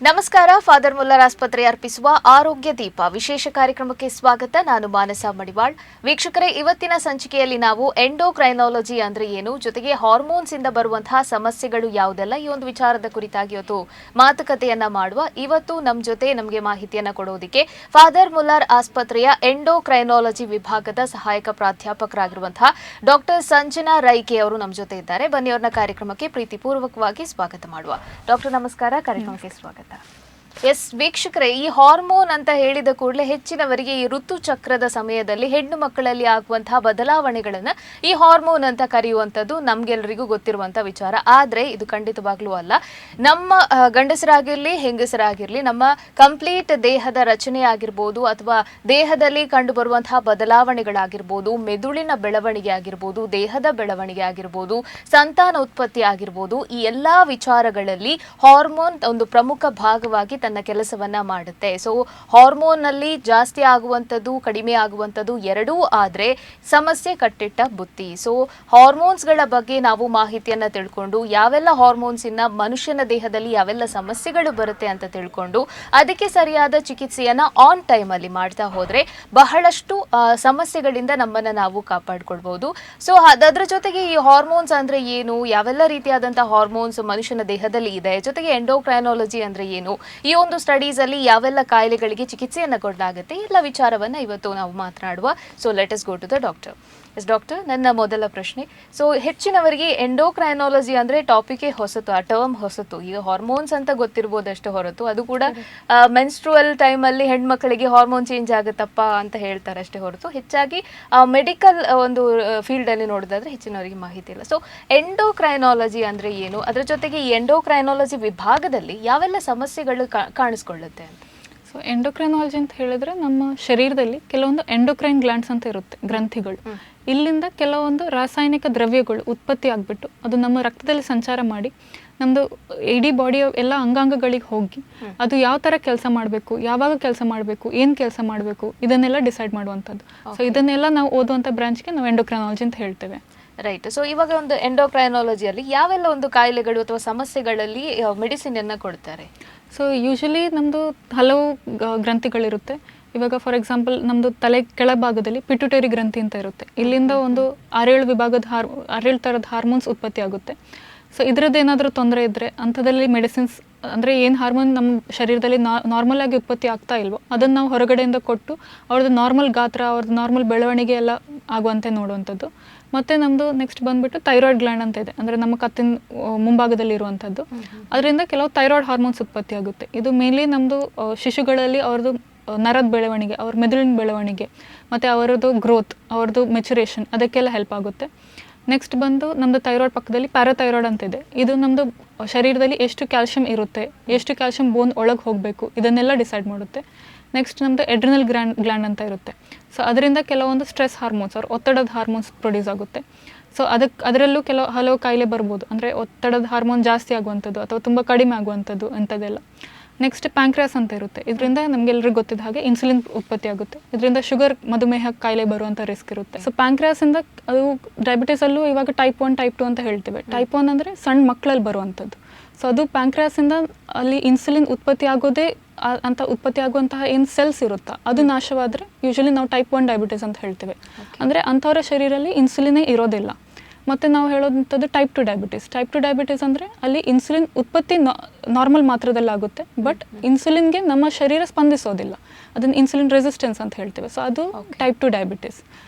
ನಮಸ್ಕಾರ. Father Muller ಆಸ್ಪತ್ರೆ ಅರ್ಪಿಸುವ ಆರೋಗ್ಯ ದೀಪ ವಿಶೇಷ ಕಾರ್ಯಕ್ರಮಕ್ಕೆ ಸ್ವಾಗತ. ನಾನು ಮಾನಸ ಮಡಿವಾಳ್. ವೀಕ್ಷಕರೇ, ಇವತ್ತಿನ ಸಂಚಿಕೆಯಲ್ಲಿ ನಾವು ಎಂಡೋಕ್ರೈನಾಲಜಿ ಅಂದ್ರೆ ಏನು, ಜೊತೆಗೆ ಹಾರ್ಮೋನ್ಸ್ ಇಂದ ಬರುವಂತಹ ಸಮಸ್ಯೆಗಳು ಯಾವುದೆಲ್ಲ, ಈ ಒಂದು ವಿಚಾರದ ಕುರಿತಾಗಿ ಇವತ್ತು ಮಾತುಕತೆಯನ್ನ ಮಾಡುವ. ಇವತ್ತು ನಮ್ಮ ಜೊತೆ ನಮಗೆ ಮಾಹಿತಿಯನ್ನ ಕೊಡೋದಕ್ಕೆ ಫಾದರ್ ಮುಲ್ಲರ್ ಆಸ್ಪತ್ರೆಯ ಎಂಡೋಕ್ರೈನಾಲಜಿ ವಿಭಾಗದ ಸಹಾಯಕ ಪ್ರಾಧ್ಯಾಪಕರಾಗಿರುವಂತಹ ಡಾಕ್ಟರ್ ಸಂಜನಾ ರೈಕೆ ಅವರು ನಮ್ಮ ಜೊತೆ ಇದ್ದಾರೆ. ಬನ್ನಿ ಅವ್ರನ್ನ ಕಾರ್ಯಕ್ರಮಕ್ಕೆ ಪ್ರೀತಿಪೂರ್ವಕವಾಗಿ ಸ್ವಾಗತ ಮಾಡುವ. ಡಾಕ್ಟರ್ ನಮಸ್ಕಾರ, ಕಾರ್ಯಕ್ರಮಕ್ಕೆ ಸ್ವಾಗತ. ಎಸ್ ವೀಕ್ಷಕರೇ, ಈ ಹಾರ್ಮೋನ್ ಅಂತ ಹೇಳಿದ ಕೂಡಲೇ ಹೆಚ್ಚಿನವರಿಗೆ ಈ ಋತುಚಕ್ರದ ಸಮಯದಲ್ಲಿ ಹೆಣ್ಣು ಮಕ್ಕಳಲ್ಲಿ ಆಗುವಂತಹ ಬದಲಾವಣೆಗಳನ್ನ ಈ ಹಾರ್ಮೋನ್ ಅಂತ ಕರೆಯುವಂಥದ್ದು ನಮ್ಗೆಲ್ಲರಿಗೂ ಗೊತ್ತಿರುವಂತಹ ವಿಚಾರ. ಆದ್ರೆ ಇದು ಖಂಡಿತವಾಗ್ಲೂ ಅಲ್ಲ. ನಮ್ಮ ಗಂಡಸರಾಗಿರ್ಲಿ ಹೆಂಗಸರಾಗಿರ್ಲಿ, ನಮ್ಮ ಕಂಪ್ಲೀಟ್ ದೇಹದ ರಚನೆ ಆಗಿರ್ಬೋದು, ಅಥವಾ ದೇಹದಲ್ಲಿ ಕಂಡು ಬರುವಂತಹ ಬದಲಾವಣೆಗಳಾಗಿರ್ಬೋದು, ಮೆದುಳಿನ ಬೆಳವಣಿಗೆ ಆಗಿರ್ಬೋದು, ದೇಹದ ಬೆಳವಣಿಗೆ ಆಗಿರ್ಬೋದು, ಸಂತಾನ ಉತ್ಪತ್ತಿ ಆಗಿರ್ಬೋದು, ಈ ಎಲ್ಲಾ ವಿಚಾರಗಳಲ್ಲಿ ಹಾರ್ಮೋನ್ ಒಂದು ಪ್ರಮುಖ ಭಾಗವಾಗಿ ತನ್ನ ಕೆಲಸವನ್ನ ಮಾಡುತ್ತೆ. ಸೊ ಹಾರ್ಮೋನ್ ನಲ್ಲಿ ಜಾಸ್ತಿ ಆಗುವಂಥದ್ದು ಕಡಿಮೆ ಆಗುವಂಥದ್ದು ಎರಡೂ ಆದ್ರೆ ಸಮಸ್ಯೆ ಕಟ್ಟಿಟ್ಟ ಬುತ್ತಿ. ಸೊ ಹಾರ್ಮೋನ್ಸ್ ಗಳ ಬಗ್ಗೆ ನಾವು ಮಾಹಿತಿಯನ್ನ ತಿಳ್ಕೊಂಡು, ಯಾವೆಲ್ಲ ಹಾರ್ಮೋನ್ಸ್ ಇನ್ನ ಮನುಷ್ಯನ ದೇಹದಲ್ಲಿ ಯಾವೆಲ್ಲ ಸಮಸ್ಯೆಗಳು ಬರುತ್ತೆ ಅಂತ ತಿಳ್ಕೊಂಡು ಅದಕ್ಕೆ ಸರಿಯಾದ ಚಿಕಿತ್ಸೆಯನ್ನ ಆನ್ ಟೈಮ್ ಅಲ್ಲಿ ಮಾಡ್ತಾ ಹೋದ್ರೆ ಬಹಳಷ್ಟು ಸಮಸ್ಯೆಗಳಿಂದ ನಮ್ಮನ್ನ ನಾವು ಕಾಪಾಡ್ಕೊಳ್ಬಹುದು. ಸೊ ಅದರ ಜೊತೆಗೆ ಈ ಹಾರ್ಮೋನ್ಸ್ ಅಂದ್ರೆ ಏನು, ಯಾವೆಲ್ಲ ರೀತಿಯಾದಂತಹ ಹಾರ್ಮೋನ್ಸ್ ಮನುಷ್ಯನ ದೇಹದಲ್ಲಿ ಇದೆ, ಜೊತೆಗೆ ಎಂಡೋಕ್ರೈನಾಲಜಿ ಅಂದ್ರೆ ಏನು, ಈ ಒಂದು ಸ್ಟಡೀಸ್ ಅಲ್ಲಿ ಯಾವೆಲ್ಲ ಕಾಯಿಲೆಗಳಿಗೆ ಚಿಕಿತ್ಸೆಯನ್ನ ಕೊಡಲಾಗುತ್ತೆ, ಎಲ್ಲ ವಿಚಾರವನ್ನ ಇವತ್ತು ನಾವು ಮಾತನಾಡುವ. So let us go to the doctor. Yes doctor, ನನ್ನ ಮೊದಲ ಪ್ರಶ್ನೆ. ಸೊ ಹೆಚ್ಚಿನವರಿಗೆ ಎಂಡೋಕ್ರೈನಾಲಜಿ ಅಂದ್ರೆ ಟಾಪಿಕ್ ಹೊಸತು, ಆ ಟರ್ಮ್ ಹೊಸತು. ಈಗ ಹಾರ್ಮೋನ್ಸ್ ಅಂತ ಗೊತ್ತಿರ್ಬೋದಷ್ಟು ಹೊರತು, ಅದು ಕೂಡ ಮೆನ್ಸ್ಟ್ರುವಲ್ ಟೈಮ್ ಅಲ್ಲಿ ಹೆಣ್ಮಕ್ಳಿಗೆ ಹಾರ್ಮೋನ್ ಚೇಂಜ್ ಆಗುತ್ತಪ್ಪ ಅಂತ ಹೇಳ್ತಾರೆ ಅಷ್ಟೇ ಹೊರತು, ಹೆಚ್ಚಾಗಿ ಮೆಡಿಕಲ್ ಒಂದು ಫೀಲ್ಡ್ ಅಲ್ಲಿ ನೋಡೋದಾದ್ರೆ ಹೆಚ್ಚಿನವರಿಗೆ ಮಾಹಿತಿ ಇಲ್ಲ. ಸೊ ಎಂಡೋಕ್ರೈನಾಲಜಿ ಅಂದ್ರೆ ಏನು, ಅದರ ಜೊತೆಗೆ ಈ ಎಂಡೋಕ್ರೈನಾಲಜಿ ವಿಭಾಗದಲ್ಲಿ ಯಾವೆಲ್ಲ ಸಮಸ್ಯೆಗಳು ಕಾಣಿಸ್ಕೊಳ್ಳುತ್ತೆ ಅಂತ? ಸೊ ಎಂಡೋಕ್ರೈನಾಲಜಿ ಅಂತ ಹೇಳಿದ್ರೆ ನಮ್ಮ ಶರೀರದಲ್ಲಿ ಕೆಲವೊಂದು ಎಂಡೋಕ್ರೈನ್ ಗ್ಲ್ಯಾಂಡ್ಸ್ ಅಂತ ಇರುತ್ತೆ, ಗ್ರಂಥಿಗಳು. ಇಲ್ಲಿಂದ ಕೆಲವೊಂದು ರಾಸಾಯನಿಕ ದ್ರವ್ಯಗಳು ಉತ್ಪತ್ತಿ ಆಗಿಬಿಟ್ಟು ಅದು ನಮ್ಮ ರಕ್ತದಲ್ಲಿ ಸಂಚಾರ ಮಾಡಿ ನಮ್ಮದು ಇಡೀ ಬಾಡಿಯ ಎಲ್ಲ ಅಂಗಾಂಗಗಳಿಗೆ ಹೋಗಿ ಅದು ಯಾವ ಥರ ಕೆಲಸ ಮಾಡಬೇಕು, ಯಾವಾಗ ಕೆಲಸ ಮಾಡಬೇಕು, ಏನು ಕೆಲಸ ಮಾಡಬೇಕು, ಇದನ್ನೆಲ್ಲ ಡಿಸೈಡ್ ಮಾಡುವಂಥದ್ದು. ಸೊ ಇದನ್ನೆಲ್ಲ ನಾವು ಓದುವಂಥ ಬ್ರಾಂಚ್ಗೆ ನಾವು ಎಂಡೋಕ್ರೈನಾಲಜಿ ಅಂತ ಹೇಳ್ತೇವೆ. ರೈಟ್. ಸೊ ಇವಾಗ ಒಂದು ಎಂಡೋಕ್ರೈನಾಲಜಿಯಲ್ಲಿ ಯಾವೆಲ್ಲ ಒಂದು ಕಾಯಿಲೆಗಳು ಅಥವಾ ಸಮಸ್ಯೆಗಳಲ್ಲಿ ಮೆಡಿಸಿನ್ ಅನ್ನ ಕೊಡ್ತಾರೆ? ಸೊ ಯೂಶಲಿ ನಮ್ಮದು ಹಲವು ಗ್ರಂಥಿಗಳಿರುತ್ತೆ. ಇವಾಗ ಫಾರ್ ಎಕ್ಸಾಂಪಲ್ ನಮ್ಮದು ತಲೆ ಕೆಳಭಾಗದಲ್ಲಿ ಪಿಟ್ಯುಟರಿ ಗ್ರಂಥಿ ಅಂತ ಇರುತ್ತೆ. ಇಲ್ಲಿಂದ ಒಂದು 6-7 ವಿಭಾಗದ 6-7 ಥರದ ಹಾರ್ಮೋನ್ಸ್ ಉತ್ಪತ್ತಿ ಆಗುತ್ತೆ. ಸೊ ಇದರದ್ದು ಏನಾದರೂ ತೊಂದರೆ ಇದ್ದರೆ ಅಂಥದ್ರಲ್ಲಿ ಮೆಡಿಸಿನ್ಸ್ ಅಂದರೆ ಏನು ಹಾರ್ಮೋನ್ ನಮ್ಮ ಶರೀರದಲ್ಲಿ ನಾರ್ಮಲ್ ಆಗಿ ಉತ್ಪತ್ತಿ ಆಗ್ತಾ ಇಲ್ವೋ ಅದನ್ನು ನಾವು ಹೊರಗಡೆಯಿಂದ ಕೊಟ್ಟು ಅವ್ರದ್ದು ನಾರ್ಮಲ್ ಗಾತ್ರ, ಅವ್ರದ್ದು ನಾರ್ಮಲ್ ಬೆಳವಣಿಗೆ ಎಲ್ಲ ಆಗುವಂತೆ ನೋಡುವಂಥದ್ದು. ಮತ್ತು ನಮ್ಮದು ನೆಕ್ಸ್ಟ್ ಬಂದುಬಿಟ್ಟು ಥೈರಾಯ್ಡ್ ಗ್ಲ್ಯಾಂಡ್ ಅಂತ ಇದೆ, ಅಂದರೆ ನಮ್ಮ ಕತ್ತಿನ ಮುಂಭಾಗದಲ್ಲಿ ಇರುವಂಥದ್ದು. ಅದರಿಂದ ಕೆಲವು ಥೈರಾಯ್ಡ್ ಹಾರ್ಮೋನ್ಸ್ ಉತ್ಪತ್ತಿ ಆಗುತ್ತೆ. ಇದು ಮೇನ್ಲಿ ನಮ್ಮದು ಶಿಶುಗಳಲ್ಲಿ ಅವ್ರದ್ದು ನರದ ಬೆಳವಣಿಗೆ, ಅವ್ರ ಮೆದುಳಿನ ಬೆಳವಣಿಗೆ ಮತ್ತು ಅವರದ್ದು ಗ್ರೋತ್, ಅವ್ರದ್ದು ಮೆಚುರೇಷನ್, ಅದಕ್ಕೆಲ್ಲ ಹೆಲ್ಪ್ ಆಗುತ್ತೆ. ನೆಕ್ಸ್ಟ್ ಬಂದು ನಮ್ಮದು ಥೈರಾಯ್ಡ್ ಪಕ್ಕದಲ್ಲಿ ಪ್ಯಾರಾಥೈರಾಯ್ಡ್ ಅಂತ ಇದೆ. ಇದು ನಮ್ಮದು ಶರೀರದಲ್ಲಿ ಎಷ್ಟು ಕ್ಯಾಲ್ಶಿಯಂ ಇರುತ್ತೆ, ಎಷ್ಟು ಕ್ಯಾಲ್ಶಿಯಂ ಬೋನ್ ಒಳಗೆ ಹೋಗಬೇಕು, ಇದನ್ನೆಲ್ಲ ಡಿಸೈಡ್ ಮಾಡುತ್ತೆ. ನೆಕ್ಸ್ಟ್ ನಮ್ಮದು ಎಡ್ರಿನಲ್ ಗ್ಲ್ಯಾಂಡ್ ಅಂತ ಇರುತ್ತೆ. ಸೊ ಅದರಿಂದ ಕೆಲವೊಂದು ಸ್ಟ್ರೆಸ್ ಹಾರ್ಮೋನ್ಸ್, ಅವ್ರ ಒತ್ತಡದ ಹಾರ್ಮೋನ್ಸ್ ಪ್ರೊಡ್ಯೂಸ್ ಆಗುತ್ತೆ. ಸೊ ಅದರಲ್ಲೂ ಹಲವು ಕಾಯಿಲೆ ಬರ್ಬೋದು, ಅಂದರೆ ಒತ್ತಡದ ಹಾರ್ಮೋನ್ ಜಾಸ್ತಿ ಆಗುವಂಥದ್ದು ಅಥವಾ ತುಂಬ ಕಡಿಮೆ ಆಗುವಂಥದ್ದು ಅಂಥದ್ದೆಲ್ಲ. ನೆಕ್ಸ್ಟ್ ಪ್ಯಾಂಕ್ರಿಯಾಸ್ ಅಂತ ಇರುತ್ತೆ. ಇದರಿಂದ ನಮಗೆಲ್ಲರಿಗೂ ಗೊತ್ತಿದ್ದ ಹಾಗೆ ಇನ್ಸುಲಿನ್ ಉತ್ಪತ್ತಿ ಆಗುತ್ತೆ. ಇದರಿಂದ ಶುಗರ್, ಮಧುಮೇಹ ಕಾಯಿಲೆ ಬರುವಂಥ ರಿಸ್ಕ್ ಇರುತ್ತೆ. ಸೊ ಪ್ಯಾಂಕ್ರಿಯಾಸಿಂದ ಅದು ಡಯಾಬಿಟೀಸಲ್ಲೂ ಇವಾಗ ಟೈಪ್ 1 ಟೈಪ್ 2 ಅಂತ ಹೇಳ್ತೇವೆ. ಟೈಪ್ 1 ಅಂದರೆ ಸಣ್ಣ ಮಕ್ಕಳಲ್ಲಿ ಬರುವಂಥದ್ದು. ಸೊ ಅದು ಪ್ಯಾಂಕ್ರಿಯಾಸಿಂದ ಅಲ್ಲಿ ಇನ್ಸುಲಿನ್ ಉತ್ಪತ್ತಿ ಆಗುವಂತಹ ಏನು ಸೆಲ್ಸ್ ಇರುತ್ತಾ ಅದು ನಾಶವಾದರೆ ಯೂಶಲಿ ನಾವು ಟೈಪ್ 1 ಡಯಾಬಿಟೀಸ್ ಅಂತ ಹೇಳ್ತೇವೆ. ಅಂದರೆ ಅಂಥವರ ಶರೀರದಲ್ಲಿ ಇನ್ಸುಲಿನೇ ಇರೋದಿಲ್ಲ. ಮತ್ತು ನಾವು ಹೇಳೋದಂಥದ್ದು ಟೈಪ್ 2 ಡಯಾಬಿಟೀಸ್. ಟೈಪ್ 2 ಡಯಾಬಿಟೀಸ್ ಅಂದರೆ ಅಲ್ಲಿ ಇನ್ಸುಲಿನ್ ಉತ್ಪತ್ತಿ ನಾರ್ಮಲ್ ಮಾತ್ರದಲ್ಲಿ ಆಗುತ್ತೆ, ಬಟ್ ಇನ್ಸುಲಿನ್ಗೆ ನಮ್ಮ ಶರೀರ ಸ್ಪಂದಿಸೋದಿಲ್ಲ. ಅದನ್ನು ಇನ್ಸುಲಿನ್ ರೆಸಿಸ್ಟೆನ್ಸ್ ಅಂತ ಹೇಳ್ತೇವೆ. ಸೊ ಅದು ಟೈಪ್ 2 ಡಯಾಬಿಟೀಸ್.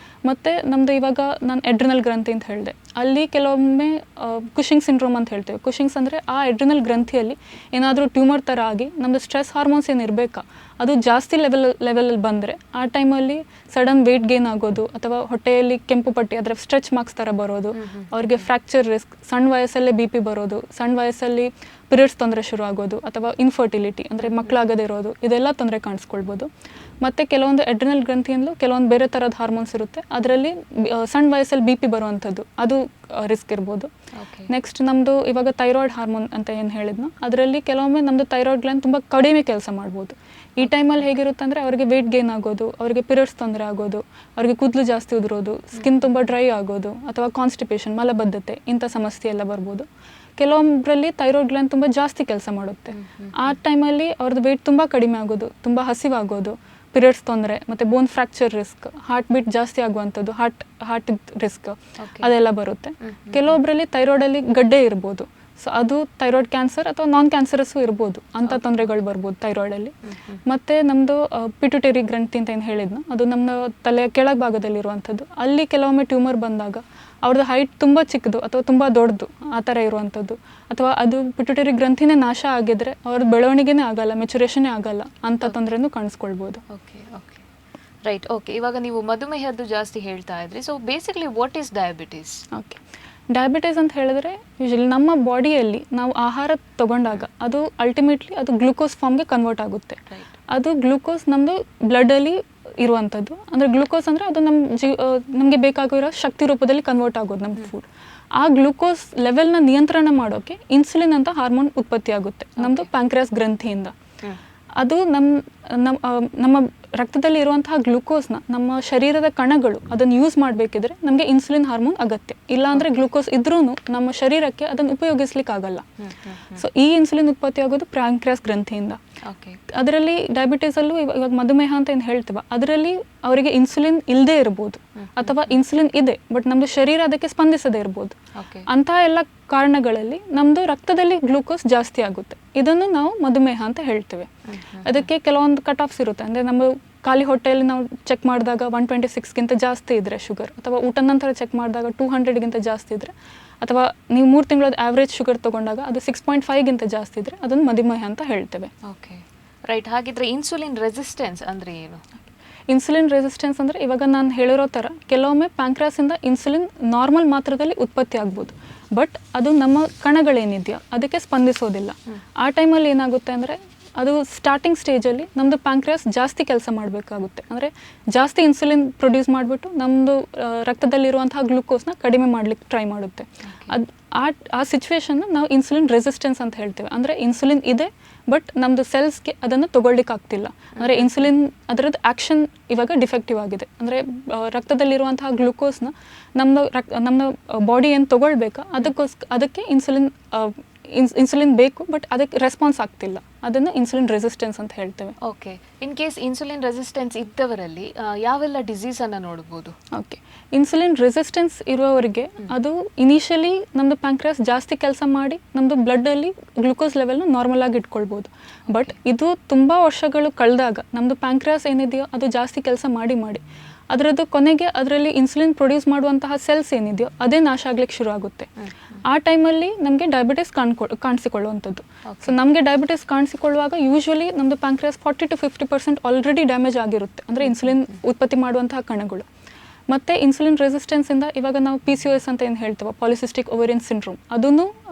ಮತ್ತು ನಮ್ಮದು ಇವಾಗ ನಾನು ಎಡ್ರಿನಲ್ ಗ್ರಂಥಿ ಅಂತ ಹೇಳಿದೆ, ಅಲ್ಲಿ ಕೆಲವೊಮ್ಮೆ ಕುಶಿಂಗ್ ಸಿಂಡ್ರೋಮ್ ಅಂತ ಹೇಳ್ತೇವೆ. ಕುಶಿಂಗ್ಸ್ ಅಂದರೆ ಆ ಎಡ್ರಿನಲ್ ಗ್ರಂಥಿಯಲ್ಲಿ ಏನಾದರೂ ಟ್ಯೂಮರ್ ಥರ ಆಗಿ ನಮ್ಮದು ಸ್ಟ್ರೆಸ್ ಹಾರ್ಮೋನ್ಸ್ ಏನು ಇರಬೇಕಾ ಅದು ಜಾಸ್ತಿ ಲೆವೆಲಲ್ಲಿ ಬಂದರೆ ಆ ಟೈಮಲ್ಲಿ ಸಡನ್ ವೆಯ್ಟ್ ಗೇನ್ ಆಗೋದು, ಅಥವಾ ಹೊಟ್ಟೆಯಲ್ಲಿ ಕೆಂಪು ಪಟ್ಟಿ ಅದರ ಸ್ಟ್ರೆಚ್ ಮಾರ್ಕ್ಸ್ ಥರ ಬರೋದು, ಅವ್ರಿಗೆ ಫ್ರ್ಯಾಕ್ಚರ್ ರಿಸ್ಕ್, ಸಣ್ಣ ವಯಸ್ಸಲ್ಲೇ BP ಬರೋದು, ಸಣ್ಣ ವಯಸ್ಸಲ್ಲಿ ಪಿರಿಯಡ್ಸ್ ತೊಂದರೆ ಶುರು ಆಗೋದು, ಅಥವಾ ಇನ್ಫರ್ಟಿಲಿಟಿ ಅಂದರೆ ಮಕ್ಕಳಾಗದೇ ಇರೋದು, ಇದೆಲ್ಲ ತೊಂದರೆ ಕಾಣಿಸ್ಕೊಳ್ಬೋದು. ಮತ್ತು ಕೆಲವೊಂದು ಎಡ್ರಿನಲ್ ಗ್ರಂಥಿಯಲ್ಲೂ ಕೆಲವೊಂದು ಬೇರೆ ಥರದ ಹಾರ್ಮೋನ್ಸ್ ಇರುತ್ತೆ, ಅದರಲ್ಲಿ ಸಣ್ಣ ವಯಸ್ಸಲ್ಲಿ BP ಬರುವಂಥದ್ದು ಅದು ರಿಸ್ಕ್ ಇರ್ಬೋದು. ನೆಕ್ಸ್ಟ್ ನಮ್ಮದು ಇವಾಗ ಥೈರಾಯ್ಡ್ ಹಾರ್ಮೋನ್ ಅಂತ ಏನು ಹೇಳಿದ್ನೋ ಅದರಲ್ಲಿ ಕೆಲವೊಮ್ಮೆ ನಮ್ಮದು ಥೈರಾಯ್ಡ್ ಗ್ಲ್ಯಾಂಡ್ ತುಂಬ ಕಡಿಮೆ ಕೆಲಸ ಮಾಡ್ಬೋದು. ಈ ಟೈಮಲ್ಲಿ ಹೇಗಿರುತ್ತೆ ಅಂದರೆ ಅವರಿಗೆ ವೆಯ್ಟ್ ಗೇನ್ ಆಗೋದು, ಅವರಿಗೆ ಪಿರಿಯಡ್ಸ್ ತೊಂದರೆ ಆಗೋದು, ಅವರಿಗೆ ಕೂದಲು ಜಾಸ್ತಿ ಉದುರೋದು, ಸ್ಕಿನ್ ತುಂಬ ಡ್ರೈ ಆಗೋದು, ಅಥವಾ ಕಾನ್ಸ್ಟಿಪೇಷನ್, ಮಲಬದ್ಧತೆ, ಇಂಥ ಸಮಸ್ಯೆ ಎಲ್ಲ ಬರ್ಬೋದು. ಕೆಲವೊಬ್ಬರಲ್ಲಿ ಥೈರಾಯ್ಡ್ ಗ್ಲ್ಯಾಂಡ್ ತುಂಬ ಜಾಸ್ತಿ ಕೆಲಸ ಮಾಡುತ್ತೆ. ಆ ಟೈಮಲ್ಲಿ ಅವ್ರದ್ದು ವೆಯ್ಟ್ ತುಂಬ ಕಡಿಮೆ ಆಗೋದು, ತುಂಬ ಹಸಿವಾಗೋದು, ಪೀರಿಯಡ್ಸ್ ತೊಂದರೆ, ಮತ್ತು ಬೋನ್ ಫ್ರ್ಯಾಕ್ಚರ್ ರಿಸ್ಕ್, ಹಾರ್ಟ್ ಬೀಟ್ ಜಾಸ್ತಿ ಆಗುವಂಥದ್ದು, ಹಾರ್ಟ್ ರಿಸ್ಕ್ ಅದೆಲ್ಲ ಬರುತ್ತೆ. ಕೆಲವೊಬ್ಬರಲ್ಲಿ ಥೈರಾಯ್ಡಲ್ಲಿ ಗಡ್ಡೆ ಇರ್ಬೋದು, ಸೊ ಅದು ಥೈರಾಯ್ಡ್ ಕ್ಯಾನ್ಸರ್ ಅಥವಾ ನಾನ್ ಕ್ಯಾನ್ಸರಸ್ಸು ಇರ್ಬೋದು, ಅಂಥ ತೊಂದರೆಗಳು ಬರ್ಬೋದು ಥೈರಾಯ್ಡಲ್ಲಿ. ಮತ್ತು ನಮ್ಮದು ಪಿಟ್ಯುಟರಿ ಗ್ರಂಥಿ ಅಂತ ಏನು ಹೇಳಿದ್ನೋ ಅದು ನಮ್ಮ ತಲೆಯ ಕೆಳಗೆ ಭಾಗದಲ್ಲಿರುವಂಥದ್ದು. ಅಲ್ಲಿ ಕೆಲವೊಮ್ಮೆ ಟ್ಯೂಮರ್ ಬಂದಾಗ ಅವ್ರದ್ದು ಹೈಟ್ ತುಂಬ ಚಿಕ್ಕದು ಅಥವಾ ತುಂಬ ದೊಡ್ಡದು ಆ ಥರ ಇರುವಂಥದ್ದು, ಅಥವಾ ಅದು ಪಿಟ್ಯುಟರಿ ಗ್ರಂಥಿನೇ ನಾಶ ಆಗಿದ್ರೆ ಅವ್ರದ್ದು ಬೆಳವಣಿಗೆನೇ ಆಗಲ್ಲ, ಮೆಚುರೇಷನೇ ಆಗಲ್ಲ, ಅಂಥ ತೊಂದರೆನೂ ಕಾಣಿಸ್ಕೊಳ್ಬೋದು. Okay okay right. ಓಕೆ, ಇವಾಗ ನೀವು ಮಧುಮೇಹದ್ದು ಜಾಸ್ತಿ ಹೇಳ್ತಾ ಇದ್ರಿ. So basically what is diabetes? Okay, diabetes ಅಂತ ಹೇಳಿದ್ರೆ ಯೂಶಲಿ ನಮ್ಮ ಬಾಡಿಯಲ್ಲಿ ನಾವು ಆಹಾರ ತಗೊಂಡಾಗ ಅದು ಅಲ್ಟಿಮೇಟ್ಲಿ ಅದು ಗ್ಲೂಕೋಸ್ ಫಾರ್ಮ್ಗೆ ಕನ್ವರ್ಟ್ ಆಗುತ್ತೆ. ಅದು ಗ್ಲೂಕೋಸ್ ನಮ್ಮದು ಬ್ಲಡ್ಡಲ್ಲಿ ಇರುವಂಥದ್ದು. ಅಂದರೆ ಗ್ಲೂಕೋಸ್ ಅಂದರೆ ಅದು ನಮಗೆ ಬೇಕಾಗಿರೋ ಶಕ್ತಿ ರೂಪದಲ್ಲಿ ಕನ್ವರ್ಟ್ ಆಗೋದು ನಮ್ಮ ಫುಡ್. ಆ ಗ್ಲೂಕೋಸ್ ಲೆವೆಲ್ನ ನಿಯಂತ್ರಣ ಮಾಡೋಕ್ಕೆ ಇನ್ಸುಲಿನ್ ಅಂತ ಹಾರ್ಮೋನ್ ಉತ್ಪತ್ತಿ ಆಗುತ್ತೆ ನಮ್ಮದು ಪ್ಯಾಂಕ್ರಿಯಾಸ್ ಗ್ರಂಥಿಯಿಂದ. ಅದು ನಮ್ಮ ರಕ್ತದಲ್ಲಿ ಇರುವಂತಹ ಗ್ಲೂಕೋಸ್ನ ನಮ್ಮ ಶರೀರದ ಕಣಗಳು ಅದನ್ನು ಯೂಸ್ ಮಾಡಬೇಕಿದ್ರೆ ನಮಗೆ ಇನ್ಸುಲಿನ್ ಹಾರ್ಮೋನ್ ಅಗತ್ಯ. ಇಲ್ಲಾಂದರೆ ಗ್ಲೂಕೋಸ್ ಇದ್ರೂ ನಮ್ಮ ಶರೀರಕ್ಕೆ ಅದನ್ನು ಉಪಯೋಗಿಸ್ಲಿಕ್ಕಾಗಲ್ಲ. ಸೊ ಈ ಇನ್ಸುಲಿನ್ ಉತ್ಪತ್ತಿ ಆಗೋದು ಪ್ಯಾಂಕ್ರಿಯಾಸ್ ಗ್ರಂಥಿಯಿಂದ. ಅದರಲ್ಲಿ ಡಯಾಬಿಟೀಸಲ್ಲೂ ಇವಾಗ ಮಧುಮೇಹ ಅಂತ ಏನು ಹೇಳ್ತೀವ, ಅದರಲ್ಲಿ ಅವರಿಗೆ ಇನ್ಸುಲಿನ್ ಇಲ್ಲದೆ ಇರ್ಬೋದು, ಅಥವಾ ಇನ್ಸುಲಿನ್ ಇದೆ ಬಟ್ ನಮ್ಮದು ಶರೀರ ಅದಕ್ಕೆ ಸ್ಪಂದಿಸದೇ ಇರ್ಬೋದು. ಅಂತಹ ಎಲ್ಲ ಕಾರಣಗಳಲ್ಲಿ ನಮ್ಮದು ರಕ್ತದಲ್ಲಿ ಗ್ಲೂಕೋಸ್ ಜಾಸ್ತಿ ಆಗುತ್ತೆ. ಇದನ್ನು ನಾವು ಮಧುಮೇಹ ಅಂತ ಹೇಳ್ತೇವೆ. ಅದಕ್ಕೆ ಕೆಲವೊಂದು ಕಟ್ ಆಫ್ಸ್ ಇರುತ್ತೆ. ಅಂದರೆ ನಮ್ಮ ಖಾಲಿ ಹೊಟ್ಟೆಯಲ್ಲಿ ನಾವು ಚೆಕ್ ಮಾಡಿದಾಗ 126ಗಿಂತ ಜಾಸ್ತಿ ಇದ್ದರೆ ಶುಗರ್, ಅಥವಾ ಊಟ ನಂತರ ಚೆಕ್ ಮಾಡಿದಾಗ 200ಗಿಂತ ಜಾಸ್ತಿ ಇದ್ದರೆ, ಅಥವಾ ನೀವು 3 ತಿಂಗಳದ ಆವ್ರೇಜ್ ಶುಗರ್ ತೊಗೊಂಡಾಗ ಅದು 6.5ಗಿಂತ ಜಾಸ್ತಿ ಇದ್ದರೆ ಅದನ್ನು ಮಧುಮೇಹ ಅಂತ ಹೇಳ್ತೇವೆ. Okay right. ಹಾಗಿದ್ರೆ ಇನ್ಸುಲಿನ್ ರೆಸಿಸ್ಟೆನ್ಸ್ ಅಂದರೆ ಏನು? ಇನ್ಸುಲಿನ್ ರೆಸಿಸ್ಟೆನ್ಸ್ ಅಂದರೆ ಇವಾಗ ನಾನು ಹೇಳಿರೋ ಥರ ಕೆಲವೊಮ್ಮೆ ಪ್ಯಾಂಕ್ರಾಸಿಂದ ಇನ್ಸುಲಿನ್ ನಾರ್ಮಲ್ ಮಾತ್ರದಲ್ಲಿ ಉತ್ಪತ್ತಿ ಆಗ್ಬೋದು, ಬಟ್ ಅದು ನಮ್ಮ ಕಣಗಳೇನಿದೆಯೋ ಅದಕ್ಕೆ ಸ್ಪಂದಿಸೋದಿಲ್ಲ. ಆ ಟೈಮಲ್ಲಿ ಏನಾಗುತ್ತೆ ಅಂದರೆ ಅದು ಸ್ಟಾರ್ಟಿಂಗ್ ಸ್ಟೇಜಲ್ಲಿ ನಮ್ಮದು ಪ್ಯಾಂಕ್ರಿಯಾಸ್ ಜಾಸ್ತಿ ಕೆಲಸ ಮಾಡಬೇಕಾಗುತ್ತೆ. ಅಂದರೆ ಜಾಸ್ತಿ ಇನ್ಸುಲಿನ್ ಪ್ರೊಡ್ಯೂಸ್ ಮಾಡಿಬಿಟ್ಟು ನಮ್ಮದು ರಕ್ತದಲ್ಲಿರುವಂತಹ ಗ್ಲೂಕೋಸ್ನ ಕಡಿಮೆ ಮಾಡಲಿಕ್ಕೆ ಟ್ರೈ ಮಾಡುತ್ತೆ. ಅದು ಆ ಸಿಚುವೇಶನ್ನ ನಾವು ಇನ್ಸುಲಿನ್ ರೆಸಿಸ್ಟೆನ್ಸ್ ಅಂತ ಹೇಳ್ತೇವೆ. ಅಂದರೆ ಇನ್ಸುಲಿನ್ ಇದೆ ಬಟ್ ನಮ್ಮದು ಸೆಲ್ಸ್ಗೆ ಅದನ್ನು ತೊಗೊಳ್ಳಿಕ್ಕಾಗ್ತಿಲ್ಲ. ಅಂದರೆ ಇನ್ಸುಲಿನ್ ಅದರದ್ದು ಆ್ಯಕ್ಷನ್ ಇವಾಗ ಡಿಫೆಕ್ಟಿವ್ ಆಗಿದೆ. ಅಂದರೆ ರಕ್ತದಲ್ಲಿರುವಂತಹ ಗ್ಲೂಕೋಸ್ನ ನಮ್ಮ ಬಾಡಿ ಏನು ತೊಗೊಳ್ಬೇಕಾ ಅದಕ್ಕೆ ಇನ್ಸುಲಿನ್ ಬೇಕು, ಬಟ್ ಅದಕ್ಕೆ ರೆಸ್ಪಾನ್ಸ್ ಆಗ್ತಿಲ್ಲ. ಅದನ್ನು ಇನ್ಸುಲಿನ್ ರೆಸಿಸ್ಟೆನ್ಸ್ ಅಂತ ಹೇಳ್ತೇವೆ. Okay, in case insulin resistance ಇದ್ದವರಲ್ಲಿ ಯಾವೆಲ್ಲ ಡಿಸೀಸನ್ನು ನೋಡ್ಬೋದು? ಓಕೆ, ಇನ್ಸುಲಿನ್ ರೆಸಿಸ್ಟೆನ್ಸ್ ಇರುವವರಿಗೆ ಅದು ಇನಿಷಿಯಲಿ ನಮ್ಮದು ಪ್ಯಾಂಕ್ರಿಯಾಸ್ ಜಾಸ್ತಿ ಕೆಲಸ ಮಾಡಿ ನಮ್ಮದು ಬ್ಲಡ್ಡಲ್ಲಿ ಗ್ಲೂಕೋಸ್ ಲೆವೆಲ್ನ ನಾರ್ಮಲ್ ಆಗಿ ಇಟ್ಕೊಳ್ಬೋದು. ಬಟ್ ಇದು ತುಂಬ ವರ್ಷಗಳು ಕಳೆದಾಗ ನಮ್ಮದು ಪ್ಯಾಂಕ್ರಿಯಾಸ್ ಏನಿದೆಯೋ ಅದು ಜಾಸ್ತಿ ಕೆಲಸ ಮಾಡಿ ಅದರದ್ದು ಕೊನೆಗೆ ಅದರಲ್ಲಿ ಇನ್ಸುಲಿನ್ ಪ್ರೊಡ್ಯೂಸ್ ಮಾಡುವಂತಹ ಸೆಲ್ಸ್ ಏನಿದೆಯೋ ಅದೇ ನಾಶ ಆಗ್ಲಿಕ್ಕೆ ಶುರು ಆಗುತ್ತೆ. ಆ ಟೈಮಲ್ಲಿ ನಮಗೆ ಡಯಾಬಿಟಿಸ್ ಕಾಣಿಸಿಕೊಳ್ಳುವಂಥದ್ದು. ಸೊ ನಮಗೆ ಡಯಾಬಿಟಿಸ್ ಕಾಣಿಸಿಕೊಳ್ಳುವಾಗ ಯೂಶ್ವಲಿ ನಮ್ಮದು ಪ್ಯಾಂಕ್ರಿಯಾಸ್ 40 to 50% ಆಲ್ರೆಡಿ ಡ್ಯಾಮೇಜ್ ಆಗಿರುತ್ತೆ, ಅಂದರೆ ಇನ್ಸುಲಿನ್ ಉತ್ಪತ್ತಿ ಮಾಡುವಂತಹ ಕಣಗಳು. ಮತ್ತು ಇನ್ಸುಲಿನ್ ರೆಸಿಸ್ಟೆನ್ಸಿಂದ ಇವಾಗ ನಾವು PCOS ಅಂತ ಏನು ಹೇಳ್ತೇವೆ, ಪಾಲಿಸಿಸ್ಟಿಕ್ ಓವೇರಿಯನ್ ಸಿಂಡ್ರೋಮ್,